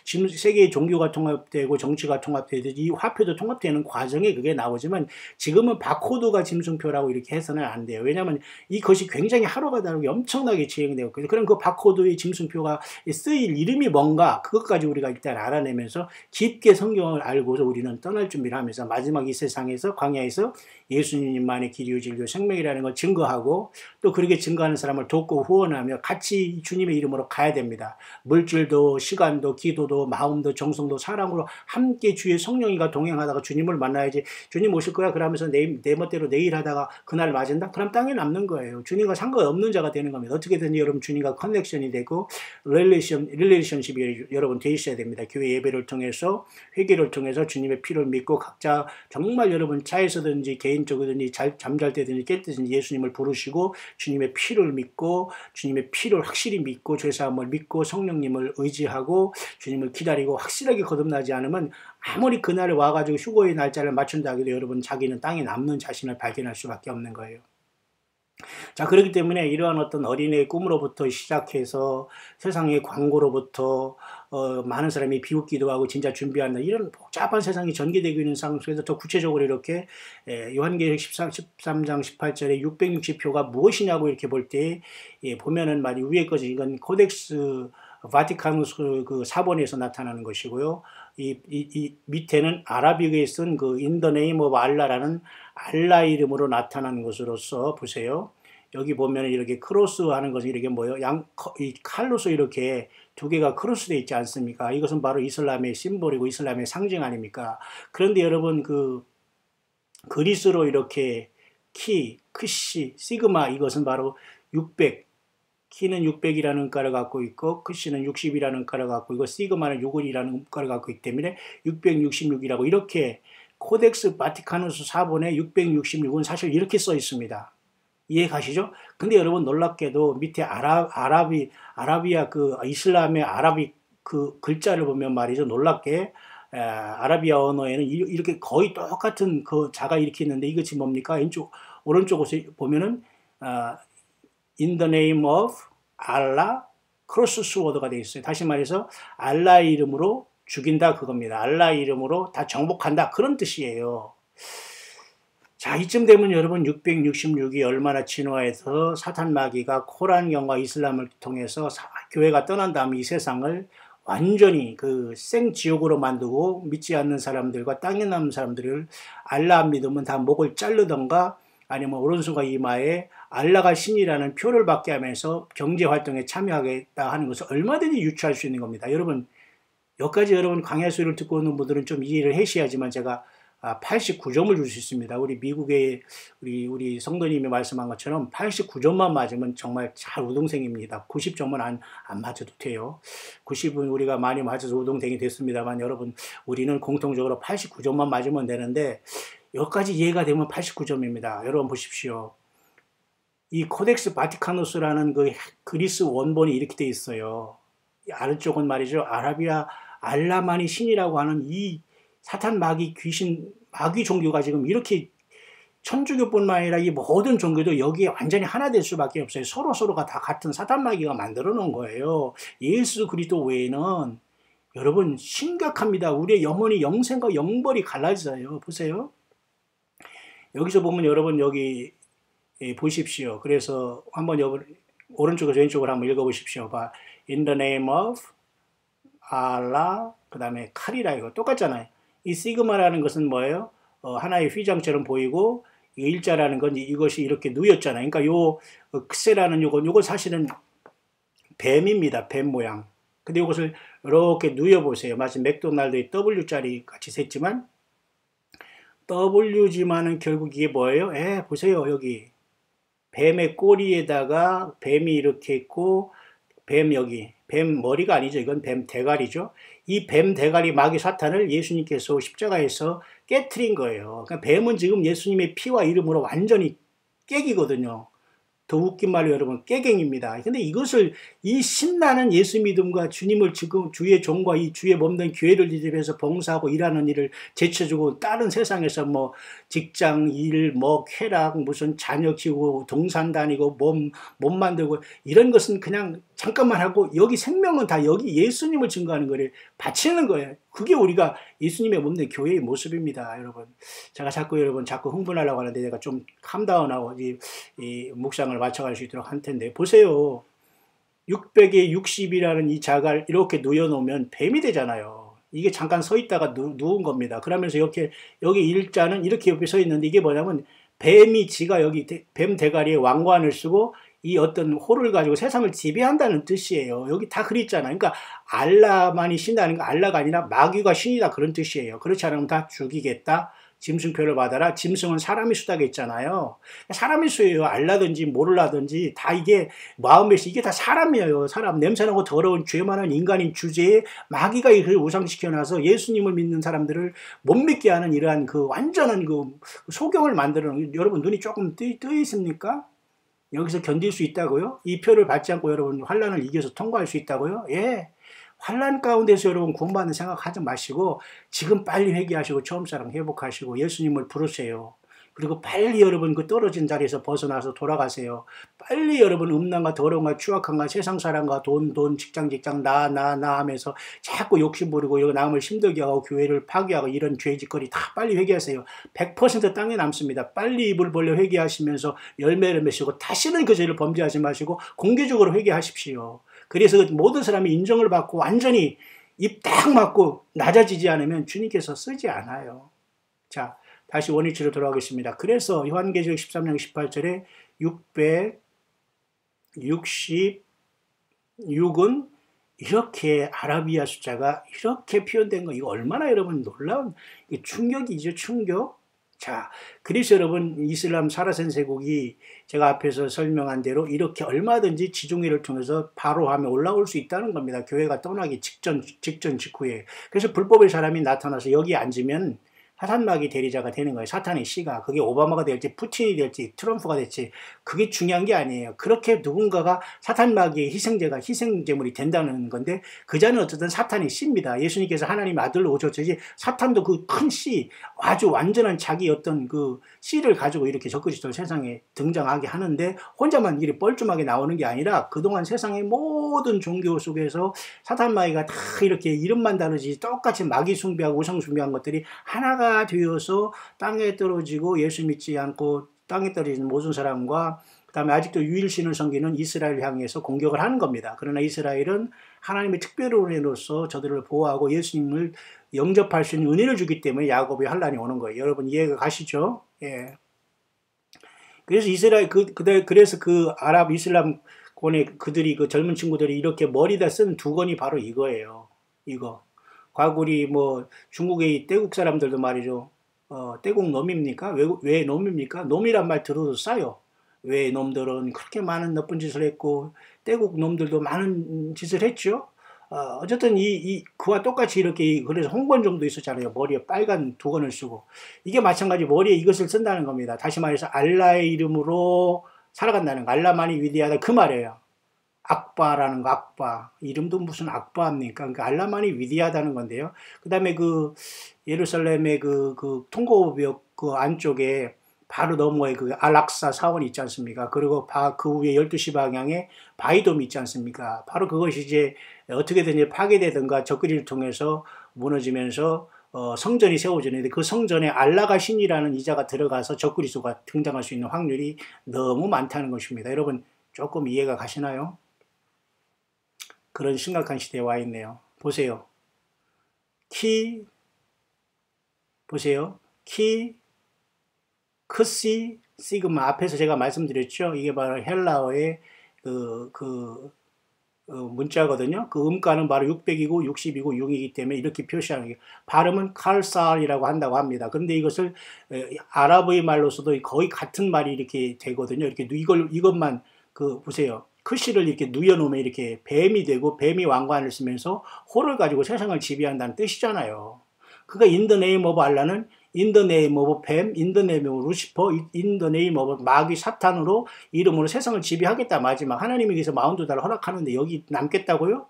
지금 세계의 종교가 통합되고 정치가 통합되듯 이 화폐도 통합되는 과정에 그게 나오지만, 지금은 바코드가 짐승표라고 이렇게 해서는 안 돼요. 왜냐하면 이것이 굉장히 하루가 다르게 엄청나게 진행되고, 그럼 그 바코드의 짐승표가 쓰일 이름이 뭔가, 그것까지 우리가 일단 알아내면서 깊게 성경을 알고서 우리는 떠날 준비를 하면서 마지막 이 세상에서 광야에서 예수님만의 길이요 진리요 생명이라는 걸 증거하고, 또 그렇게 증거하는 사람을 돕고 후원하며 같이 주님의 이름으로 가야 됩니다. 물질도 시간도 기도도 마음도 정성도 사랑으로 함께 주의 성령이가 동행하다가 주님을 만나야지. 주님 오실 거야 그러면서 내 멋대로 내일 하다가 그날 맞은다? 그럼 땅에 남는 거예요. 주님과 상관없는 자가 되는 겁니다. 어떻게든지 여러분 주님과 커넥션이 되고 릴레이션십이 여러분 돼 있어야 됩니다. 교회 예배를 통해서 회개를 통해서 주님의 피를 믿고 각자 정말 여러분 차에서든지 개인적이든지 잠잘 때든지 깰 때든지 예수님을 부르시고 주님의 피를 믿고 주님의 피를 확실히 믿고 죄사함을 믿고 성령님을 의지하고 주님을 기다리고 확실하게 거듭나지 않으면 아무리 그날에 와가지고 휴거의 날짜를 맞춘다 해도 여러분 자기는 땅에 남는 자신을 발견할 수밖에 없는 거예요. 자, 그렇기 때문에 이러한 어떤 어린애의 꿈으로부터 시작해서 세상의 광고로부터 많은 사람이 비웃기도 하고 진짜 준비한다. 이런 복잡한 세상이 전개되고 있는 상황 속에서 더 구체적으로 이렇게 요한계시록 13장 18절에 660표가 무엇이냐고 이렇게 볼 때 보면은 말이 위에 것이 이건 코덱스 바티카누스 그 사본에서 나타나는 것이고요. 이 밑에는 아라비어에 쓴 그 In the name of Allah라는 알라 이름으로 나타나는 것으로서 보세요. 여기 보면 이렇게 크로스 하는 것은 이렇게 뭐예요? 이 칼로서 이렇게 두 개가 크로스 되어 있지 않습니까? 이것은 바로 이슬람의 심볼이고 이슬람의 상징 아닙니까? 그런데 여러분 그 그리스로 이렇게 키, 크시, 시그마 이것은 바로 600 키는 600이라는 음가를 갖고 있고 크시는 60이라는 음가를 갖고 있고 시그마는 6이라는 음가를 갖고 있기 때문에 666이라고 이렇게 코덱스 바티카누스 사본에 666은 사실 이렇게 써 있습니다. 이해 가시죠? 근데 여러분 놀랍게도 밑에 아라비아 그 이슬람의 아라비 그 글자를 보면 말이죠. 놀랍게 아라비아 언어에는 이렇게 거의 똑같은 그 자가 이렇게 있는데 이것이 뭡니까? 왼쪽 오른쪽에서 보면은 In the name of Allah 크로스 스워드가 되어 있어요. 다시 말해서 알라의 이름으로 죽인다 그겁니다. 알라의 이름으로 다 정복한다 그런 뜻이에요. 자, 이쯤 되면 여러분 666이 얼마나 진화해서 사탄 마귀가 코란경과 이슬람을 통해서 교회가 떠난 다음에 이 세상을 완전히 그 생지옥으로 만들고 믿지 않는 사람들과 땅에 남은 사람들을 알라 안 믿으면 다 목을 자르던가 아니면 오른손과 이마에 알라가 신이라는 표를 받게 하면서 경제활동에 참여하겠다 하는 것을 얼마든지 유추할 수 있는 겁니다. 여러분 여기까지 여러분 강해 소리를 듣고 있는 분들은 좀 이해를 하셔야지만 제가 89점을 줄 수 있습니다. 우리 미국의 우리 성도님이 말씀한 것처럼 89점만 맞으면 정말 잘 우등생입니다. 90점은 안 맞아도 돼요. 90은 우리가 많이 맞아서 우등생이 됐습니다만 여러분 우리는 공통적으로 89점만 맞으면 되는데 여기까지 이해가 되면 89점입니다. 여러분 보십시오. 이 코덱스 바티카누스라는 그 그리스 원본이 이렇게 돼 있어요. 아래쪽은 말이죠. 아라비아 알라만이 신이라고 하는 이 사탄 마귀 귀신 마귀 종교가 지금 이렇게 천주교뿐만 아니라 이 모든 종교도 여기에 완전히 하나 될 수밖에 없어요. 서로가 다 같은 사탄 마귀가 만들어 놓은 거예요. 예수 그리스도 외에는 여러분 심각합니다. 우리의 영혼이 영생과 영벌이 갈라져요. 보세요. 여기서 보면 여러분 여기 보십시오. 그래서 한번 오른쪽에서 왼쪽으로 한번 읽어보십시오. In the name of Allah 그 다음에 칼이라 이거 똑같잖아요. 이 시그마라는 것은 뭐예요? 하나의 휘장처럼 보이고 이 일자라는 건 이것이 이렇게 누였잖아요. 그러니까 요 크세라는 요건 사실은 뱀입니다. 뱀 모양. 근데 이것을 이렇게 누여보세요. 마치 맥도날드의 W자리 같이 샜지만 W지만은 결국 이게 뭐예요? 보세요. 여기 뱀의 꼬리에다가 뱀이 이렇게 있고 뱀 여기 뱀 머리가 아니죠. 이건 뱀 대가리죠. 이 뱀 대가리 마귀 사탄을 예수님께서 십자가에서 깨트린 거예요. 그러니까 뱀은 지금 예수님의 피와 이름으로 완전히 깨기거든요. 더 웃긴 말로 여러분 깨갱입니다. 근데 이것을 이 신나는 예수 믿음과 주님을 지금 주의 종과 이 주의 몸된 교회를 이집에서 봉사하고 일하는 일을 제쳐주고 다른 세상에서 뭐 직장 일, 뭐 쾌락, 무슨 자녀 키우고 동산 다니고 몸 만들고 이런 것은 그냥 잠깐만 하고 여기 생명은 다 여기 예수님을 증거하는 거를 바치는 거예요. 그게 우리가 예수님의 몸된 교회의 모습입니다, 여러분. 제가 자꾸 흥분하려고 하는데 내가 좀 캄다운하고 이 묵상을 맞춰갈 수 있도록 할 텐데 보세요. 600에 60이라는 이 자갈 이렇게 누워놓으면 뱀이 되잖아요. 이게 잠깐 서 있다가 누운 겁니다. 그러면서 이렇게 여기 일자는 이렇게 옆에 서 있는데 이게 뭐냐면 뱀이 지가 여기 뱀 대가리에 왕관을 쓰고 이 어떤 호를 가지고 세상을 지배한다는 뜻이에요. 여기 다 그랬잖아요. 그러니까 알라만이 신다는 거 알라가 아니라 마귀가 신이다 그런 뜻이에요. 그렇지 않으면 다 죽이겠다. 짐승표를 받아라. 짐승은 사람의 수다가 있잖아요. 사람의 수예요. 알라든지 모를라든지 다 이게 마음의 수 이게 다 사람이에요. 사람 냄새나고 더러운 죄 많은 인간인 주제에 마귀가 이걸 우상시켜놔서 예수님을 믿는 사람들을 못 믿게 하는 이러한 그 완전한 그 소경을 만드는 여러분 눈이 조금 뜨 있습니까? 여기서 견딜 수 있다고요? 이 표를 받지 않고 여러분 환란을 이겨서 통과할 수 있다고요? 예. 환란 가운데서 여러분 구원받는 생각하지 마시고 지금 빨리 회개하시고 처음사랑 회복하시고 예수님을 부르세요. 그리고 빨리 여러분 그 떨어진 자리에서 벗어나서 돌아가세요. 빨리 여러분 음란과 더러움과 추악함과 세상사랑과 돈, 직장, 나 하면서 자꾸 욕심 부리고 남을 힘들게 하고 교회를 파괴하고 이런 죄짓거리 다 빨리 회개하세요. 100% 땅에 남습니다. 빨리 입을 벌려 회개하시면서 열매를 맺으시고 다시는 그 죄를 범죄하지 마시고 공개적으로 회개하십시오. 그래서 모든 사람이 인정을 받고 완전히 입 딱 맞고 낮아지지 않으면 주님께서 쓰지 않아요. 자, 다시 원위치로 돌아가겠습니다. 그래서 요한계시록 13장 18절에 666은 이렇게 아라비아 숫자가 이렇게 표현된 거 이거 얼마나 여러분 놀라운 충격이죠. 충격. 자, 그래서 여러분 이슬람 사라센세국이 제가 앞에서 설명한 대로 이렇게 얼마든지 지중해를 통해서 바로 하면 올라올 수 있다는 겁니다. 교회가 떠나기 직전 직후에. 그래서 불법의 사람이 나타나서 여기 앉으면 사탄마귀 대리자가 되는 거예요. 사탄의 씨가. 그게 오바마가 될지 푸틴이 될지 트럼프가 될지 그게 중요한 게 아니에요. 그렇게 누군가가 사탄마귀의 희생제물이 된다는 건데 그 자는 어쨌든 사탄의 씨입니다. 예수님께서 하나님 아들로 오셨듯이 사탄도 그 큰 씨, 아주 완전한 자기 어떤 그 씨를 가지고 이렇게 적그리스도 세상에 등장하게 하는데 혼자만 이렇게 뻘쭘하게 나오는 게 아니라 그동안 세상의 모든 종교 속에서 사탄마귀가 다 이렇게 이름만 다르지 똑같이 마귀 숭배하고 우상 숭배한 것들이 하나가 되어서 땅에 떨어지고 예수 믿지 않고 땅에 떨어진 모든 사람과 그 다음에 아직도 유일신을 섬기는 이스라엘을 향해서 공격을 하는 겁니다. 그러나 이스라엘은 하나님의 특별한 은혜로서 저들을 보호하고 예수님을 영접할 수 있는 은혜를 주기 때문에 야곱의 환란이 오는 거예요. 여러분 이해가 가시죠? 예. 그래서 그래서 그 아랍 이슬람권의 그들이 그 젊은 친구들이 이렇게 머리다 쓴 두건이 바로 이거예요. 이거. 과거 우리 뭐 중국의 떼국 사람들도 말이죠. 떼국 놈입니까? 왜 놈입니까? 놈이란 말 들어도 싸요. 왜 놈들은 그렇게 많은 나쁜 짓을 했고 떼국 놈들도 많은 짓을 했죠. 어쨌든 그와 똑같이 이렇게 그래서 홍건종도 있었잖아요. 머리에 빨간 두건을 쓰고 이게 마찬가지 머리에 이것을 쓴다는 겁니다. 다시 말해서 알라의 이름으로 살아간다는 거. 알라만이 위대하다 그 말이에요. 악바라는 거, 악바. 이름도 무슨 악바입니까? 그러니까 알라만이 위대하다는 건데요. 그 다음에 그 예루살렘의 그 통곡벽 그 안쪽에 바로 너머에 그 알락사 사원이 있지 않습니까? 그리고 그 위에 12시 방향에 바이돔이 있지 않습니까? 바로 그것이 이제 어떻게든지 파괴되든가 적그리를 통해서 무너지면서 성전이 세워지는데 그 성전에 알라가 신이라는 이자가 들어가서 적그리스도가 등장할 수 있는 확률이 너무 많다는 것입니다. 여러분 조금 이해가 가시나요? 그런 심각한 시대에 와 있네요. 보세요. 크시, 시그마 앞에서 제가 말씀드렸죠. 이게 바로 헬라어의 문자거든요. 그 음가는 바로 600이고 60이고 6이기 때문에 이렇게 표시하는 게 발음은 칼살이라고 한다고 합니다. 그런데 이것을 아랍의 말로서도 거의 같은 말이 이렇게 되거든요. 이렇게 이것만 보세요. 크시를 이렇게 누여놓으면 이렇게 뱀이 되고 뱀이 왕관을 쓰면서 호를 가지고 세상을 지배한다는 뜻이잖아요. 그러니까 in the name of Allah는 in the name of 뱀, in the name of 루시퍼, in the name of 마귀 사탄으로 이름으로 세상을 지배하겠다 마지막 하나님에게서 42달을 허락하는데 여기 남겠다고요?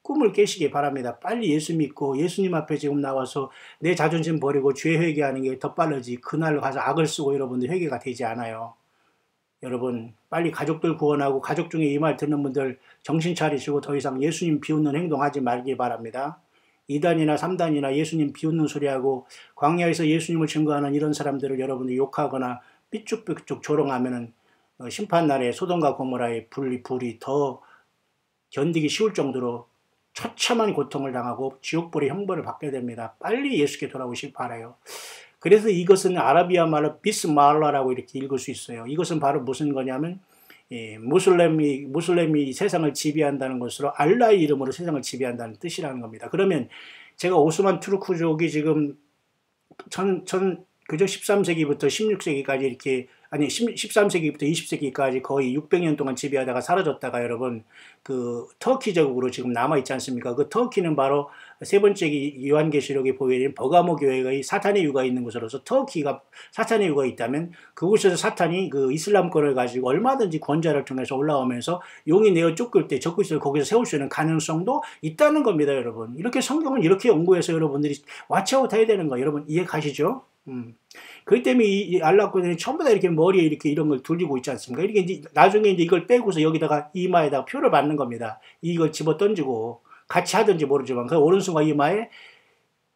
꿈을 깨시기 바랍니다. 빨리 예수 믿고 예수님 앞에 지금 나와서 내 자존심 버리고 죄 회개하는 게 더 빠르지 그날로 가서 악을 쓰고 여러분들 회개가 되지 않아요. 여러분 빨리 가족들 구원하고 가족 중에 이 말 듣는 분들 정신 차리시고 더 이상 예수님 비웃는 행동하지 말기 바랍니다. 2단이나 3단이나 예수님 비웃는 소리하고 광야에서 예수님을 증거하는 이런 사람들을 여러분이 욕하거나 삐쭉삐쭉 조롱하면은 심판날에 소돔과 고모라의 불이 더 견디기 쉬울 정도로 처참한 고통을 당하고 지옥불의 형벌을 받게 됩니다. 빨리 예수께 돌아오시기 바라요. 그래서 이것은 아라비아 말로 비스말라라고 이렇게 읽을 수 있어요. 이것은 바로 무슨 거냐면 무슬림이 세상을 지배한다는 것으로 알라의 이름으로 세상을 지배한다는 뜻이라는 겁니다. 그러면 제가 오스만 투르크족이 지금 그저 13세기부터 16세기까지 이렇게, 아니, 13세기부터 20세기까지 거의 600년 동안 지배하다가 사라졌다가 여러분, 그 터키 제국으로 지금 남아있지 않습니까? 그 터키는 바로 세 번째 요한계시록에 보여진 버가모 교회의 사탄의 유가 있는 곳으로서 터키가 사탄의 유가 있다면 그곳에서 사탄이 그 이슬람권을 가지고 얼마든지 권좌를 통해서 올라오면서 용이 내어 쫓길 때 적그리스도를 거기서 세울 수 있는 가능성도 있다는 겁니다, 여러분. 이렇게 성경을 이렇게 연구해서 여러분들이 왓츠아웃 해야 되는 거 여러분 이해 가시죠? 그렇기 때문에 이 알라권들이 전부 다 이렇게 머리에 이렇게 이런 걸 돌리고 있지 않습니까? 이렇게 이제 나중에 이제 이걸 빼고서 여기다가 이마에다가 표를 받는 겁니다. 이걸 집어 던지고 같이 하든지 모르지만 그 오른손과 이마에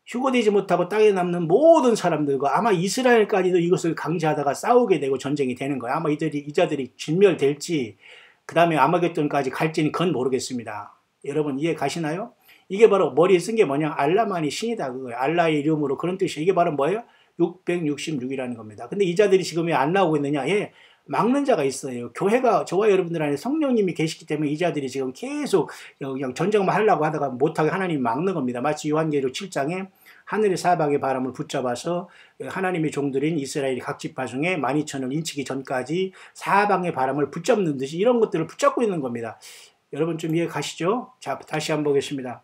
휴거되지 못하고 땅에 남는 모든 사람들과 아마 이스라엘까지도 이것을 강제하다가 싸우게 되고 전쟁이 되는 거예요. 아마 이자들이 진멸될지 그 다음에 아마겟돈까지 갈지는 그건 모르겠습니다. 여러분 이해 가시나요? 이게 바로 머리에 쓴 게 뭐냐? 알라만이 신이다 그거예요. 알라의 이름으로 그런 뜻이에요. 이게 바로 뭐예요? 666이라는 겁니다. 근데 이자들이 지금 왜 안 나오고 있느냐? 예, 막는 자가 있어요. 교회가 저와 여러분들 안에 성령님이 계시기 때문에 이자들이 지금 계속 그냥 전쟁만 하려고 하다가 못하게 하나님이 막는 겁니다. 마치 요한계시록 7장에 하늘의 사방의 바람을 붙잡아서 하나님의 종들인 이스라엘이 각 지파 중에 12,000을 인치기 전까지 사방의 바람을 붙잡는 듯이 이런 것들을 붙잡고 있는 겁니다. 여러분 좀 이해 가시죠? 자, 다시 한번 보겠습니다.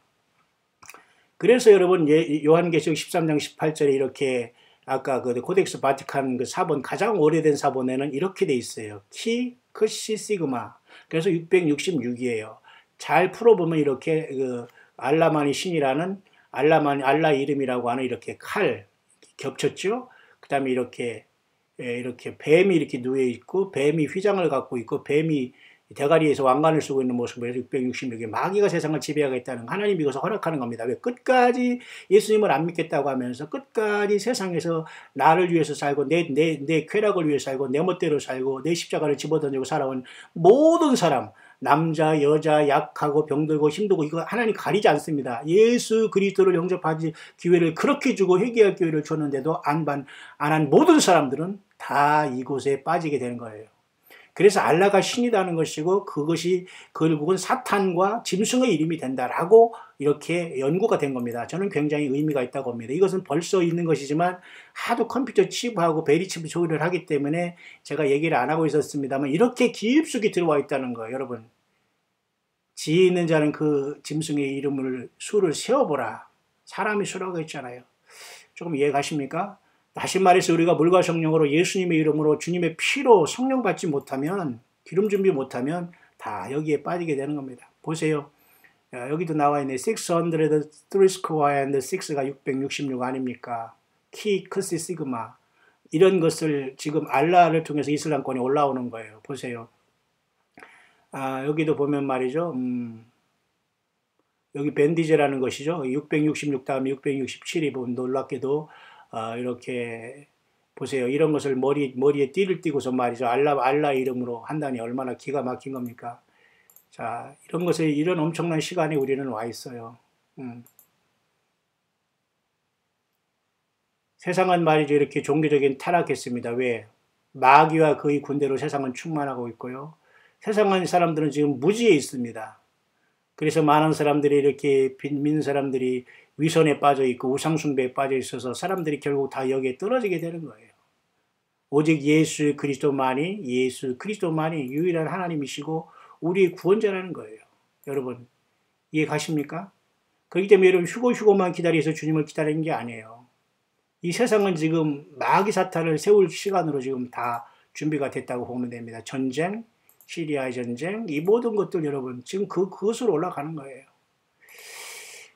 그래서 여러분 요한계시록 13장 18절에 이렇게 아까 그 코덱스 바티칸 그 사본 가장 오래된 사본에는 이렇게 돼 있어요. 키, 크시, 시그마. 그래서 666이에요. 잘 풀어보면 이렇게 그 알라만이 신이라는 알라 이름이라고 하는 이렇게 칼 겹쳤죠. 그 다음에 이렇게 뱀이 이렇게 누워 있고 뱀이 휘장을 갖고 있고 뱀이 대가리에서 왕관을 쓰고 있는 모습을 해서 666에 마귀가 세상을 지배하겠다는 하나님이 이것을 허락하는 겁니다. 왜? 끝까지 예수님을 안 믿겠다고 하면서 끝까지 세상에서 나를 위해서 살고 내 쾌락을 위해 살고 내 멋대로 살고 내 십자가를 집어던지고 살아온 모든 사람 남자, 여자, 약하고 병들고 힘들고 이거 하나님 가리지 않습니다. 예수 그리스도를 영접하지 기회를 그렇게 주고 회개할 기회를 줬는데도 안 한 모든 사람들은 다 이곳에 빠지게 되는 거예요. 그래서 알라가 신이라는 것이고 그것이 결국은 사탄과 짐승의 이름이 된다라고 이렇게 연구가 된 겁니다. 저는 굉장히 의미가 있다고 봅니다. 이것은 벌써 있는 것이지만 하도 컴퓨터 칩하고 베리칩 조리를 하기 때문에 제가 얘기를 안 하고 있었습니다만 이렇게 깊숙이 들어와 있다는 거예요. 여러분 지혜 있는 자는 그 짐승의 이름을 수를 세어보라. 사람이 수라고 했잖아요. 조금 이해 가십니까? 다시 말해서 우리가 물과 성령으로 예수님의 이름으로 주님의 피로 성령 받지 못하면 기름 준비 못하면 다 여기에 빠지게 되는 겁니다. 보세요. 여기도 나와 있네. 600 스퀘어 and 6가 666 아닙니까? 키, 크시, 시그마 이런 것을 지금 알라를 통해서 이슬람권이 올라오는 거예요. 보세요. 여기도 보면 말이죠. 여기 밴디제라는 것이죠. 666 다음에 667이 보면 놀랍게도 이렇게 보세요. 이런 것을 머리에 띠를 띠고서 말이죠. 알라 이름으로 한다니 얼마나 기가 막힌 겁니까? 자, 이런 엄청난 시간에 우리는 와 있어요. 세상은 말이죠. 이렇게 종교적인 타락했습니다. 왜? 마귀와 그의 군대로 세상은 충만하고 있고요. 세상은 사람들은 지금 무지에 있습니다. 그래서 많은 사람들이 이렇게 빈민 사람들이 위선에 빠져 있고 우상숭배에 빠져 있어서 사람들이 결국 다 여기에 떨어지게 되는 거예요. 오직 예수 그리스도만이 유일한 하나님이시고 우리의 구원자라는 거예요. 여러분 이해 가십니까? 그렇기 때문에 여러분 휴고만 기다려서 주님을 기다리는 게 아니에요. 이 세상은 지금 마귀 사탄을 세울 시간으로 지금 다 준비가 됐다고 보면 됩니다. 전쟁, 시리아의 전쟁, 이 모든 것들 여러분 지금 그것으로 올라가는 거예요.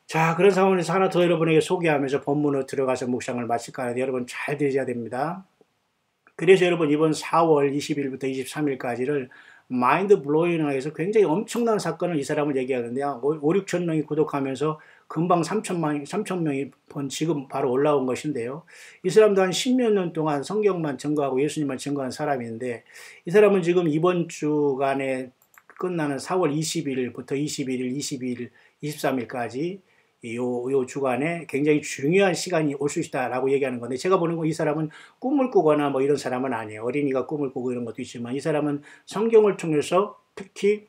자, 그런 상황에서 하나 더 여러분에게 소개하면서 본문으로 들어가서 묵상을 마칠까 하는데 여러분 잘 들으셔야 됩니다. 그래서 여러분 이번 4월 20일부터 23일까지를 마인드 블로잉을 해서 굉장히 엄청난 사건을 이 사람을 얘기하는데요. 5, 6천 명이 구독하면서 금방 3천 명이 지금 바로 올라온 것인데요. 이 사람도 한 10몇 년 동안 성경만 증거하고 예수님만 증거한 사람인데 이 사람은 지금 이번 주간에 끝나는 4월 20일부터 21일, 22일, 23일까지 요 주간에 굉장히 중요한 시간이 올 수 있다라고 얘기하는 건데, 제가 보는 거 이 사람은 꿈을 꾸거나 뭐 이런 사람은 아니에요. 어린이가 꿈을 꾸고 이런 것도 있지만 이 사람은 성경을 통해서 특히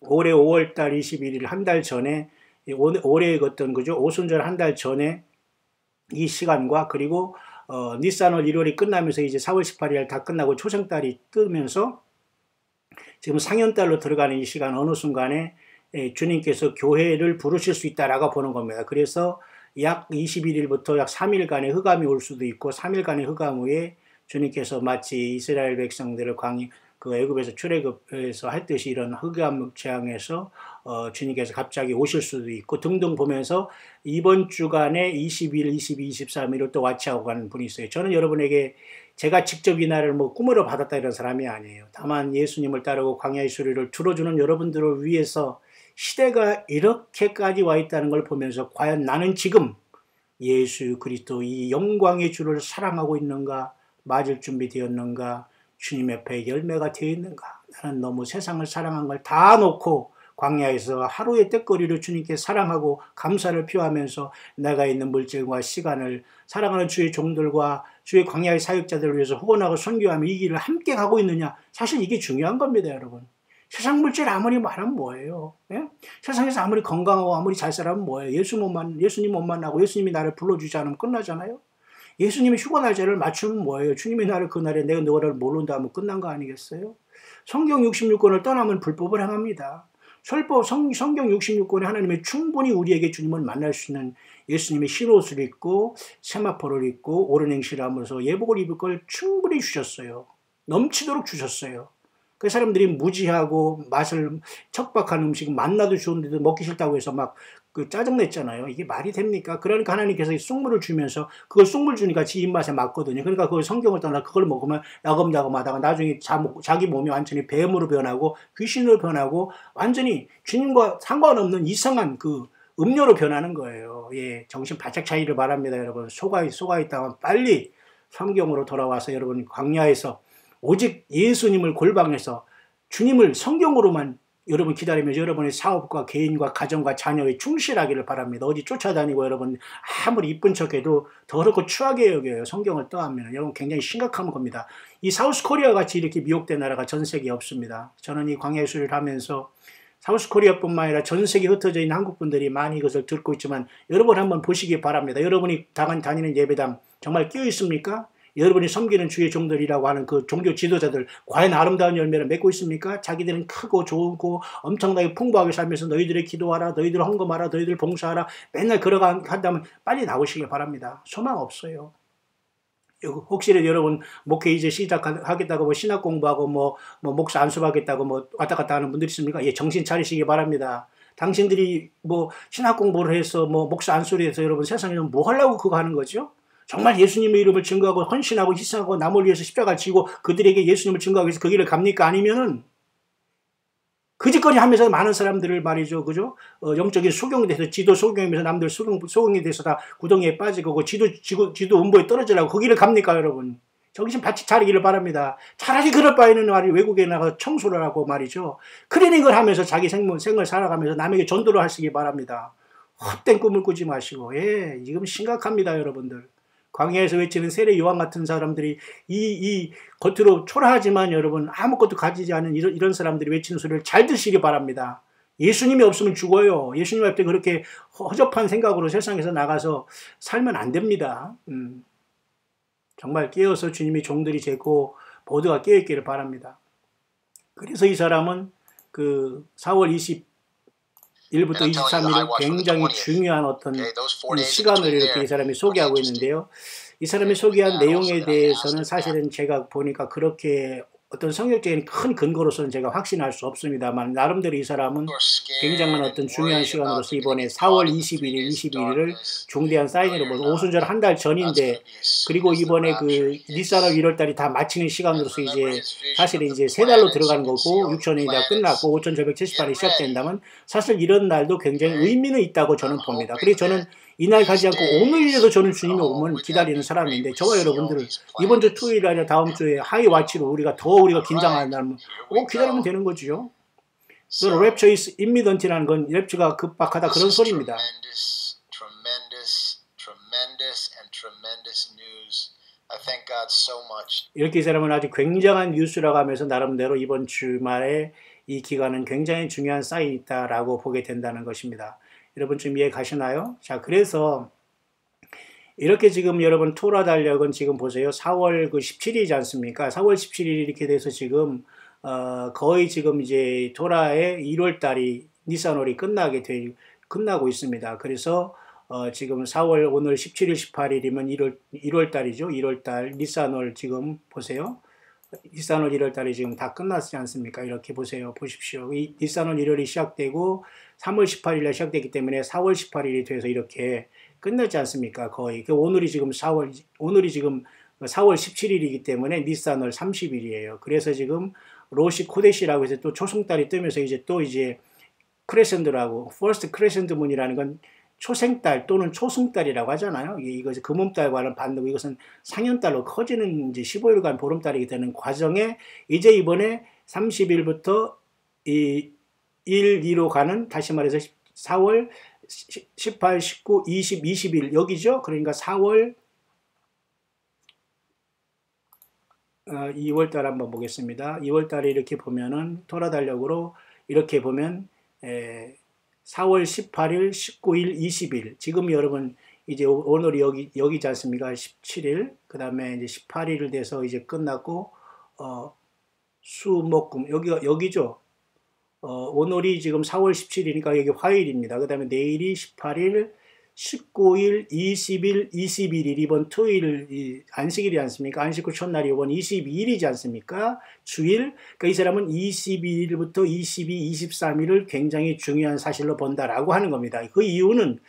올해 5월달 21일 한 달 전에 올해의 어떤 그죠 오순절 한 달 전에 이 시간과 그리고 니산월 1월이 끝나면서 이제 4월 18일 다 끝나고 초생달이 뜨면서 지금 상현달로 들어가는 이 시간 어느 순간에 주님께서 교회를 부르실 수 있다라고 보는 겁니다. 그래서 약 21일부터 약 3일간의 흑암이 올 수도 있고 3일간의 흑암 후에 주님께서 마치 이스라엘 백성들을 그 애굽에서 출애굽에서 했듯이 이런 흑암 재앙에서 주님께서 갑자기 오실 수도 있고 등등 보면서 이번 주간에 20일, 22, 23일을 또 와치하고 가는 분이 있어요. 저는 여러분에게 제가 직접 이 날을 뭐 꿈으로 받았다 이런 사람이 아니에요. 다만 예수님을 따르고 광야의 수리를 들어주는 여러분들을 위해서 시대가 이렇게까지 와 있다는 걸 보면서 과연 나는 지금 예수 그리스도 이 영광의 주를 사랑하고 있는가, 맞을 준비 되었는가, 주님 옆에 열매가 되어 있는가. 나는 너무 세상을 사랑한 걸 다 놓고 광야에서 하루의 때거리를 주님께 사랑하고 감사를 표하면서 내가 있는 물질과 시간을 사랑하는 주의 종들과 주의 광야의 사역자들을 위해서 후원하고 선교하며 이 길을 함께 가고 있느냐. 사실 이게 중요한 겁니다, 여러분. 세상 물질 아무리 많으면 뭐예요? 예? 세상에서 아무리 건강하고 아무리 잘 살아면 뭐예요? 예수님 못 만나고 예수님이 나를 불러주지 않으면 끝나잖아요? 예수님이 휴가 날짜를 맞추면 뭐예요? 주님이 나를 그날에 내가 너를 모른다 하면 끝난 거 아니겠어요? 성경 66권을 떠나면 불법을 행합니다. 성경 66권에 하나님의 충분히 우리에게 주님을 만날 수 있는 예수님의 흰옷을 입고 세마포를 입고 옳은 행실을 하면서 예복을 입을 걸 충분히 주셨어요. 넘치도록 주셨어요. 그 사람들이 무지하고 맛을 척박한 음식 만나도 좋은데도 먹기 싫다고 해서 막 짜증냈잖아요. 이게 말이 됩니까? 그러니까 하나님께서 이 쑥물을 주면서 그걸 쑥물 주니까 지 입맛에 맞거든요. 그러니까 그걸 성경을 떠나 그걸 먹으면 야금야금 하다가 나중에 자기 몸이 완전히 뱀으로 변하고 귀신으로 변하고 완전히 주님과 상관없는 이상한 그 음료로 변하는 거예요. 예, 정신 바짝 차리기를 바랍니다, 여러분. 속아 있다가 빨리 성경으로 돌아와서 여러분 광야에서 오직 예수님을 골방에서 주님을 성경으로만 여러분 기다리면서 여러분의 사업과 개인과 가정과 자녀에 충실하기를 바랍니다. 어디 쫓아다니고 여러분 아무리 이쁜 척해도 더럽고 추하게 여겨요. 성경을 떠하면 여러분 굉장히 심각한 겁니다. 이 사우스코리아 같이 이렇게 미혹된 나라가 전 세계에 없습니다. 저는 이 광야의 수리를 하면서 사우스코리아뿐만 아니라 전 세계에 흩어져 있는 한국 분들이 많이 이것을 듣고 있지만 여러분 한번 보시기 바랍니다. 여러분이 다니는 예배당 정말 끼어 있습니까? 여러분이 섬기는 주의 종들이라고 하는 그 종교 지도자들 과연 아름다운 열매를 맺고 있습니까? 자기들은 크고 좋고 엄청나게 풍부하게 살면서 너희들의 기도하라, 너희들 헌금하라, 너희들 봉사하라 맨날 한다면 빨리 나오시길 바랍니다. 소망 없어요. 혹시라도 여러분 목회 이제 시작하겠다고 뭐 신학 공부하고 뭐 목사 안수하겠다고 뭐 왔다 갔다 하는 분들 있습니까? 예, 정신 차리시기 바랍니다. 당신들이 뭐 신학 공부를 해서 뭐 목사 안수를 해서 여러분 세상에서 뭐 하려고 그거 하는 거죠? 정말 예수님의 이름을 증거하고 헌신하고 희생하고 남을 위해서 십자가를 지고 그들에게 예수님을 증거하기 위해서 그 길을 갑니까? 아니면은 거짓거리 하면서 많은 사람들을 말이죠, 그죠? 영적인 소경이 돼서 지도 소경이면서 남들 소경이 돼서 다 구덩이에 빠지고 지도 음보에 떨어지려고 그 길을 갑니까, 여러분? 정신 바짝 차리기를 바랍니다. 차라리 그럴 바에는 외국에 나가서 청소를 하고 말이죠. 클리닉을 하면서 자기 생을 살아가면서 남에게 전도를 하시기 바랍니다. 헛된 꿈을 꾸지 마시고, 예, 지금 심각합니다, 여러분들. 광야에서 외치는 세례 요한 같은 사람들이 이 겉으로 초라하지만 여러분 아무것도 가지지 않은 이런 사람들이 외치는 소리를 잘 듣시기 바랍니다. 예수님이 없으면 죽어요. 예수님 앞에 그렇게 허접한 생각으로 세상에서 나가서 살면 안 됩니다. 정말 깨어서 주님의 종들이 되고 모두가 깨어있기를 바랍니다. 그래서 이 사람은 그 4월 21일부터 23일은 굉장히 중요한 어떤 시간을 이렇게 이 사람이 소개하고 있는데요. 이 사람이 소개한 내용에 대해서는 사실은 제가 보니까 그렇게 어떤 성경적인 큰 근거로서는 제가 확신할 수 없습니다만 나름대로 이 사람은 굉장한 어떤 중요한 시간으로서 이번에 4월 21일, 22일을 중대한 사인으로 뭐 오순절 한 달 전인데 그리고 이번에 그 니산월 1월달이 다 마치는 시간으로서 이제 사실 이제 세 달로 들어가는 거고 6천년이 다 끝났고 5,778이 시작된다면 사실 이런 날도 굉장히 의미는 있다고 저는 봅니다. 그래서 저는 이날 가지 않고 오늘이라도 저는 주님이 오면 기다리는 사람인데 저와 여러분들은 이번 주 토요일 아니라 다음 주에 하이와치로 우리가 긴장하는 날은 기다리면 되는 거죠. The rapture is imminent라는 건 랩처가 급박하다 그런 소리입니다. 이렇게 이 사람은 아주 굉장한 뉴스라고 하면서 나름대로 이번 주말에 이 기간은 굉장히 중요한 사인이 있다라고 보게 된다는 것입니다. 여러분 좀 이해 가시나요? 자, 그래서 이렇게 지금 여러분 토라 달력은 지금 보세요. 4월 그 17일이지 않습니까? 4월 17일이 이렇게 돼서 지금 거의 지금 이제 토라의 1월 달이 니산월이 끝나고 있습니다. 그래서 지금 4월 오늘 17일 18일이면 1월 달이죠. 1월 달 니산월 지금 보세요. 니산월 1월 달이 지금 다 끝났지 않습니까? 이렇게 보세요. 보십시오. 이 니산월 1월이 시작되고 3월 18일에 시작되기 때문에 4월 18일이 돼서 이렇게 끝났지 않습니까? 거의. 오늘이 지금 4월 17일이기 때문에 니산월 30일이에요. 그래서 지금 로시 코데시라고 해서 또 초승달이 뜨면서 이제 또 이제 크레센드라고, 퍼스트 크레센드 문이라는 건 초생달 또는 초승달이라고 하잖아요. 이거 금음달과는 반대고 이것은 상현달로 커지는 이제 15일간 보름달이 되는 과정에 이제 이번에 30일부터 1, 2로 가는, 다시 말해서 4월 18, 19, 20, 20일 여기죠. 그러니까 4월 2월달 한번 보겠습니다. 2월달에 이렇게 보면은 토라 달력으로 이렇게 보면 4월 18일, 19일, 20일. 지금 여러분 이제 오늘이 여기지 않습니까? 17일. 그 다음에 이제 18일 돼서 이제 끝났고 수목금 여기죠. 오늘이 지금 4월 17일이니까 여기 화요일입니다. 그 다음에 내일이 18일, 19일, 20일, 21일, 이번 토요일 안식일이지 않습니까? 안식 후 첫날이 이번 22일이지 않습니까? 주일. 그러니까 이 사람은 22일부터 22, 23일을 굉장히 중요한 사실로 본다라고 하는 겁니다. 그 이유는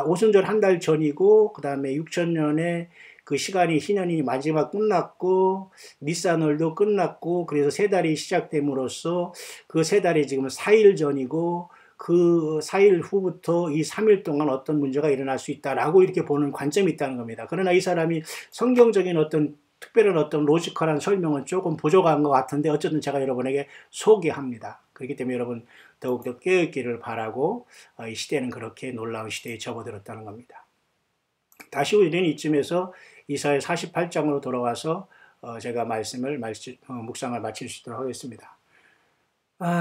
오순절 한 달 전이고 그 다음에 6천년에 그 시간이 희년이 마지막 끝났고 니산월도 끝났고 그래서 세 달이 시작됨으로써 그 세 달이 지금 4일 전이고 그 4일 후부터 이 3일 동안 어떤 문제가 일어날 수 있다라고 이렇게 보는 관점이 있다는 겁니다. 그러나 이 사람이 성경적인 어떤 특별한 어떤 로지컬한 설명은 조금 부족한 것 같은데 어쨌든 제가 여러분에게 소개합니다. 그렇기 때문에 여러분 더욱더 깨어있기를 바라고 이 시대는 그렇게 놀라운 시대에 접어들었다는 겁니다. 다시 우리는 이쯤에서 이사야 48장으로 돌아와서 제가 묵상을 마칠 수 있도록 하겠습니다.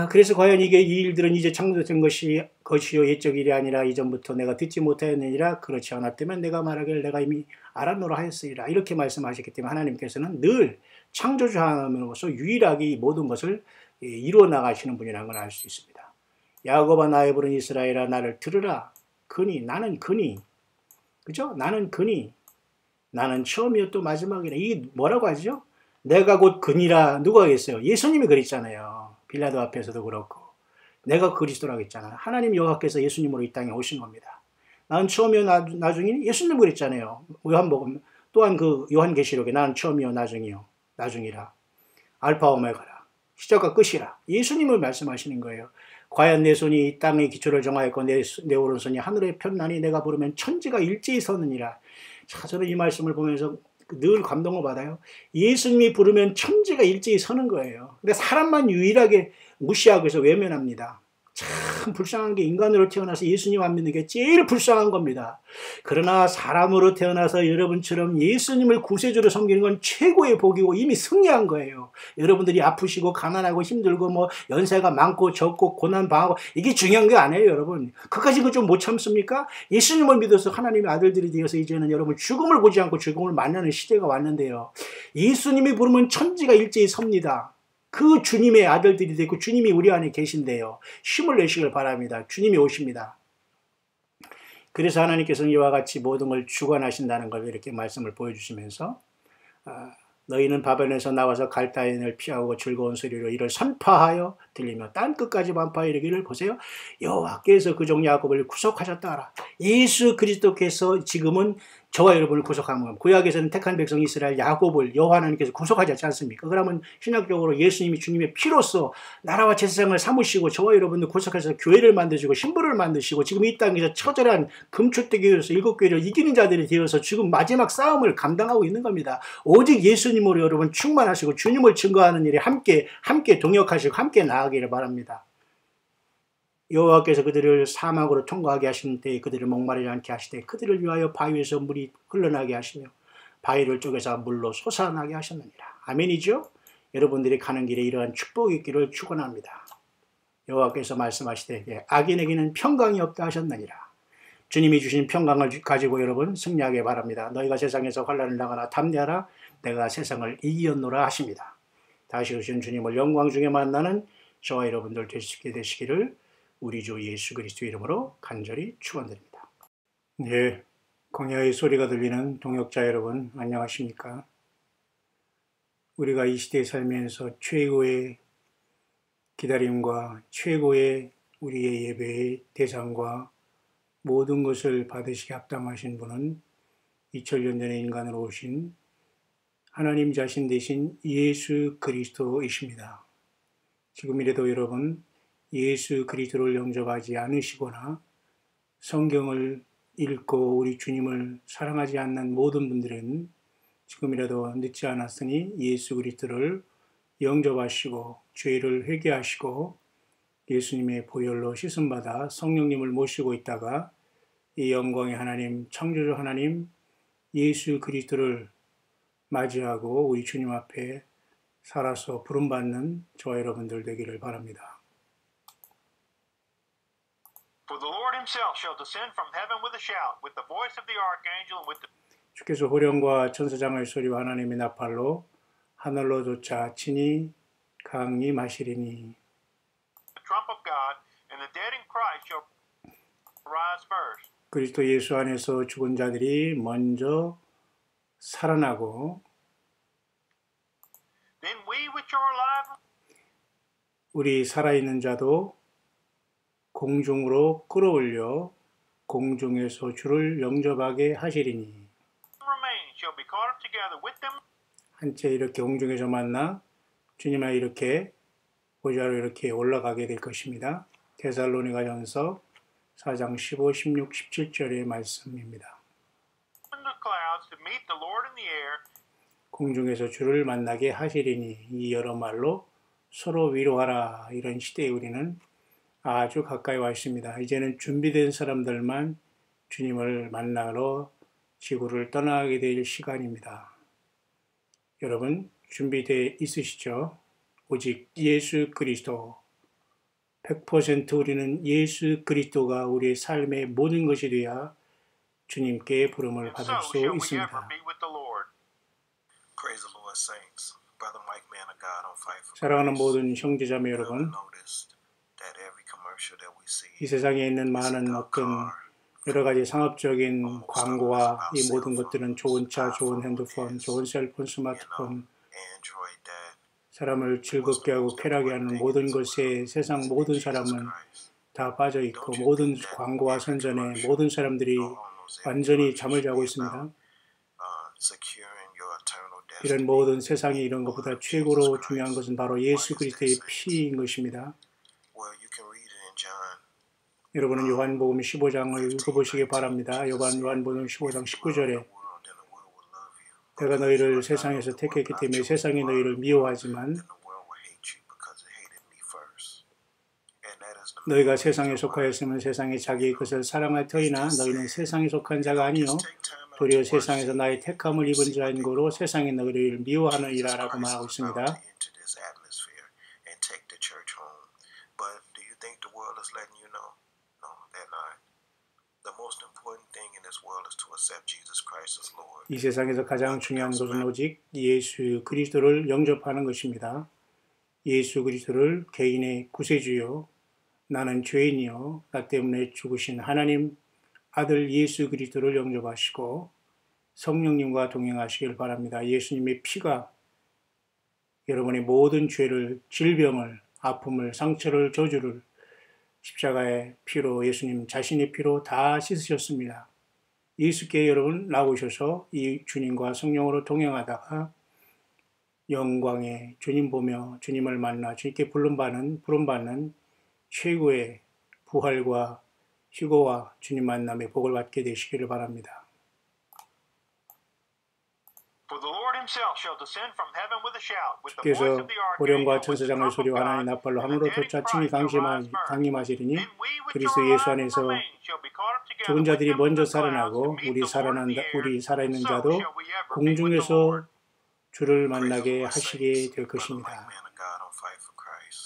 그래서 과연 이 일들은 이제 창조된 것이요 옛적 일이 아니라 이전부터 내가 듣지 못하였느니라. 그렇지 않았다면 내가 말하기를 내가 이미 알았노라 하였으리라. 이렇게 말씀하셨기 때문에 하나님께서는 늘 창조주 하나님으로서 유일하게 이 모든 것을 이루어 나가시는 분이라는 걸 알 수 있습니다. 야곱아 나의 부른 이스라엘아 나를 들으라. 나는 그니. 그죠? 나는 그니. 나는 처음이요 또 마지막이라. 이게 뭐라고 하죠? 내가 곧 그니라. 누가 하겠어요? 예수님이 그랬잖아요. 빌라도 앞에서도 그렇고. 내가 그리스도라고 했잖아요. 하나님 여호와께서 예수님으로 이 땅에 오신 겁니다. 나는 처음이요 나중이니? 예수님 그랬잖아요. 요한복음 또한 그 요한계시록에 나는 처음이요 나중이라. 알파 오메가라. 시작과 끝이라. 예수님을 말씀하시는 거예요. 과연 내 손이 이 땅의 기초를 정하였고 내 오른손이 하늘에 폈나니 내가 부르면 천지가 일제히 서느니라. 자, 저는 이 말씀을 보면서 늘 감동을 받아요. 예수님이 부르면 천지가 일제히 서는 거예요. 근데 사람만 유일하게 무시하고 해서 외면합니다. 참 불쌍한 게 인간으로 태어나서 예수님 안 믿는 게 제일 불쌍한 겁니다. 그러나 사람으로 태어나서 여러분처럼 예수님을 구세주로 섬기는 건 최고의 복이고 이미 승리한 거예요. 여러분들이 아프시고 가난하고 힘들고 뭐 연세가 많고 적고 고난 당하고 이게 중요한 게 아니에요, 여러분. 그까지 그 좀 못 참습니까? 예수님을 믿어서 하나님의 아들들이 되어서 이제는 여러분 죽음을 보지 않고 죽음을 만나는 시대가 왔는데요. 예수님이 부르면 천지가 일제히 섭니다. 그 주님의 아들들이 되고 주님이 우리 안에 계신데요. 힘을 내시길 바랍니다. 주님이 오십니다. 그래서 하나님께서는 이와 같이 모든 걸 주관하신다는 걸 이렇게 말씀을 보여주시면서 너희는 바벨론에서 나와서 갈다인을 피하고 즐거운 소리로 이를 선포하여 들리며 땅 끝까지 반포하여 이르기를 보세요. 여호와께서 그 종 야곱을 구속하셨다 하라. 예수 그리스도께서 지금은 저와 여러분을 구속한 겁니다. 구약에서는 택한 백성 이스라엘 야곱을 여호와 하나님께서 구속하지 않습니까? 그러면 신학적으로 예수님이 주님의 피로써 나라와 제사장을 삼으시고 저와 여러분을 구속하셔서 교회를 만드시고 신부를 만드시고 지금 이 땅에서 처절한 금출대교에서 7교회를 이기는 자들이 되어서 지금 마지막 싸움을 감당하고 있는 겁니다. 오직 예수님으로 여러분 충만하시고 주님을 증거하는 일에 함께 동역하시고 함께 나아가기를 바랍니다. 여호와께서 그들을 사막으로 통과하게 하신 때에 그들을 목마르지 않게 하시되 그들을 위하여 바위에서 물이 흘러나게 하시며 바위를 쪼개서 물로 솟아나게 하셨느니라. 아멘이죠? 여러분들이 가는 길에 이러한 축복이 있기를 축원합니다. 여호와께서 말씀하시되 악인에게는 평강이 없다 하셨느니라. 주님이 주신 평강을 가지고 여러분 승리하기 바랍니다. 너희가 세상에서 환난을 당하나 담대하라. 내가 세상을 이기었노라 하십니다. 다시 오신 주님을 영광 중에 만나는 저와 여러분들 되시기를 우리 주 예수 그리스도 이름으로 간절히 축원드립니다. 네, 광야의 소리가 들리는 동역자 여러분 안녕하십니까? 우리가 이 시대에 살면서 최고의 기다림과 최고의 우리의 예배의 대상과 모든 것을 받으시기 합당하신 분은 2000년 전에 인간으로 오신 하나님 자신 되신 예수 그리스도이십니다. 지금이라도 여러분 예수 그리스도를 영접하지 않으시거나 성경을 읽고 우리 주님을 사랑하지 않는 모든 분들은 지금이라도 늦지 않았으니 예수 그리스도를 영접하시고 죄를 회개하시고 예수님의 보혈로 씻음받아 성령님을 모시고 있다가 이 영광의 하나님, 창조주 하나님 예수 그리스도를 맞이하고 우리 주님 앞에 살아서 부름받는 저와 여러분들 되기를 바랍니다. For the Lord himself shall descend from heaven with a shout, with the voice of the archangel and with the 주께서 호령과 천사장의 소리와 하나님의 나팔로 하늘로 쫓아 친히 강림하시리니 trump of God, and the dead in Christ shall rise first. 그리스도 예수 안에서 죽은 자들이 먼저 살아나고 Then we which are alive 우리 살아있는 자도 공중으로 끌어올려 공중에서 주를 영접하게 하시리니 remain shall be caught up together with them. 한채 이렇게 공중에서 만나 주님과 이렇게 보좌로 이렇게 올라가게 될 것입니다. 데살로니가전서 4장 15, 16, 17절의 말씀입니다. In the clouds to meet the Lord in the air. 공중에서 주를 만나게 하시리니 이 여러 말로 서로 위로하라. 이런 시대에 우리는 아주 가까이 와 있습니다. 이제는 준비된 사람들만 주님을 만나러 지구를 떠나게 될 시간입니다. 여러분 준비되어 있으시죠? 오직 예수 그리스도 100% 우리는 예수 그리스도가 우리의 삶의 모든 것이 되어야 주님께 부름을 And so 받을 수 shall we ever 있습니다. be with the Lord. Praise the Lord, saints. Brother Mike, man of God, on fight for 사랑하는 Christ. 모든 형제자매 You ever 여러분, noticed that every commercial that we see 이 세상에 있는 is 많은 about 어떤 car, 여러 가지 상업적인 광고와 이 모든 것들은 좋은 차, 좋은 핸드폰, 좋은 셀폰, 스마트폰, Android that 사람을 즐겁게 하고 쾌락게 하는 모든 것에 세상 모든 사람은 다 빠져 있고 모든 광고와 선전에 모든 사람들이 완전히 잠을 자고 있습니다. securing your eternal 이런 destiny. 모든 세상이 이런 것보다 최고로 중요한 것은 바로 예수 그리스도의 피인 것입니다. Well, you can read it in John. 여러분은 요한복음 15장을 읽어보시기 바랍니다. 요한복음 15장 19절에 내가 너희를 세상에서 택했기 때문에 세상이 너희를 미워하지만 너희가 세상에 속하였으면 세상이 자기의 것을 사랑할 터이나 너희는 세상에 속한 자가 아니요 도리어 세상에서 나의 택함을 입은 자인 거로 세상이 너희를 미워하느니라 라고 말하고 있습니다. 이 세상에서 가장 중요한 것은 오직 예수 그리스도를 영접하는 것입니다. 예수 그리스도를 개인의 구세주요 나는 죄인이요 나 때문에 죽으신 하나님 아들 예수 그리스도를 영접하시고 성령님과 동행하시길 바랍니다. 예수님의 피가 여러분의 모든 죄를, 질병을, 아픔을, 상처를, 저주를 십자가의 피로 예수님 자신의 피로 다 씻으셨습니다. 예수께 여러분 나오셔서 이 주님과 성령으로 동행하다가 영광의 주님 보며 주님을 만나 주님께 부름받는 최고의 부활과 휴거와 주님 만남의 복을 받게 되시기를 바랍니다. For the Lord himself shall descend from heaven with a shout, with the voice 주께서 of the archangel, 호령과 and with the 천사장을 trump of 소리와 하나님 God, 나팔로 and the 하늘로 dead in 돋자 층이 Christ shall rise first. 강림하시리니 Then we which 그리스도 are 예수 alive and 안에서 remain shall be caught up together 죽은 with 자들이 them in 먼저 the clouds to 살아나고 meet the Lord in the air, 우리 and 살아있는 so 자도 shall we ever be with the 공중에서 Lord. 주를 Praise the 만나게 Lord, 하시게 saints. 될 Brother Mike, 것입니다. man of God on Fight for Christ.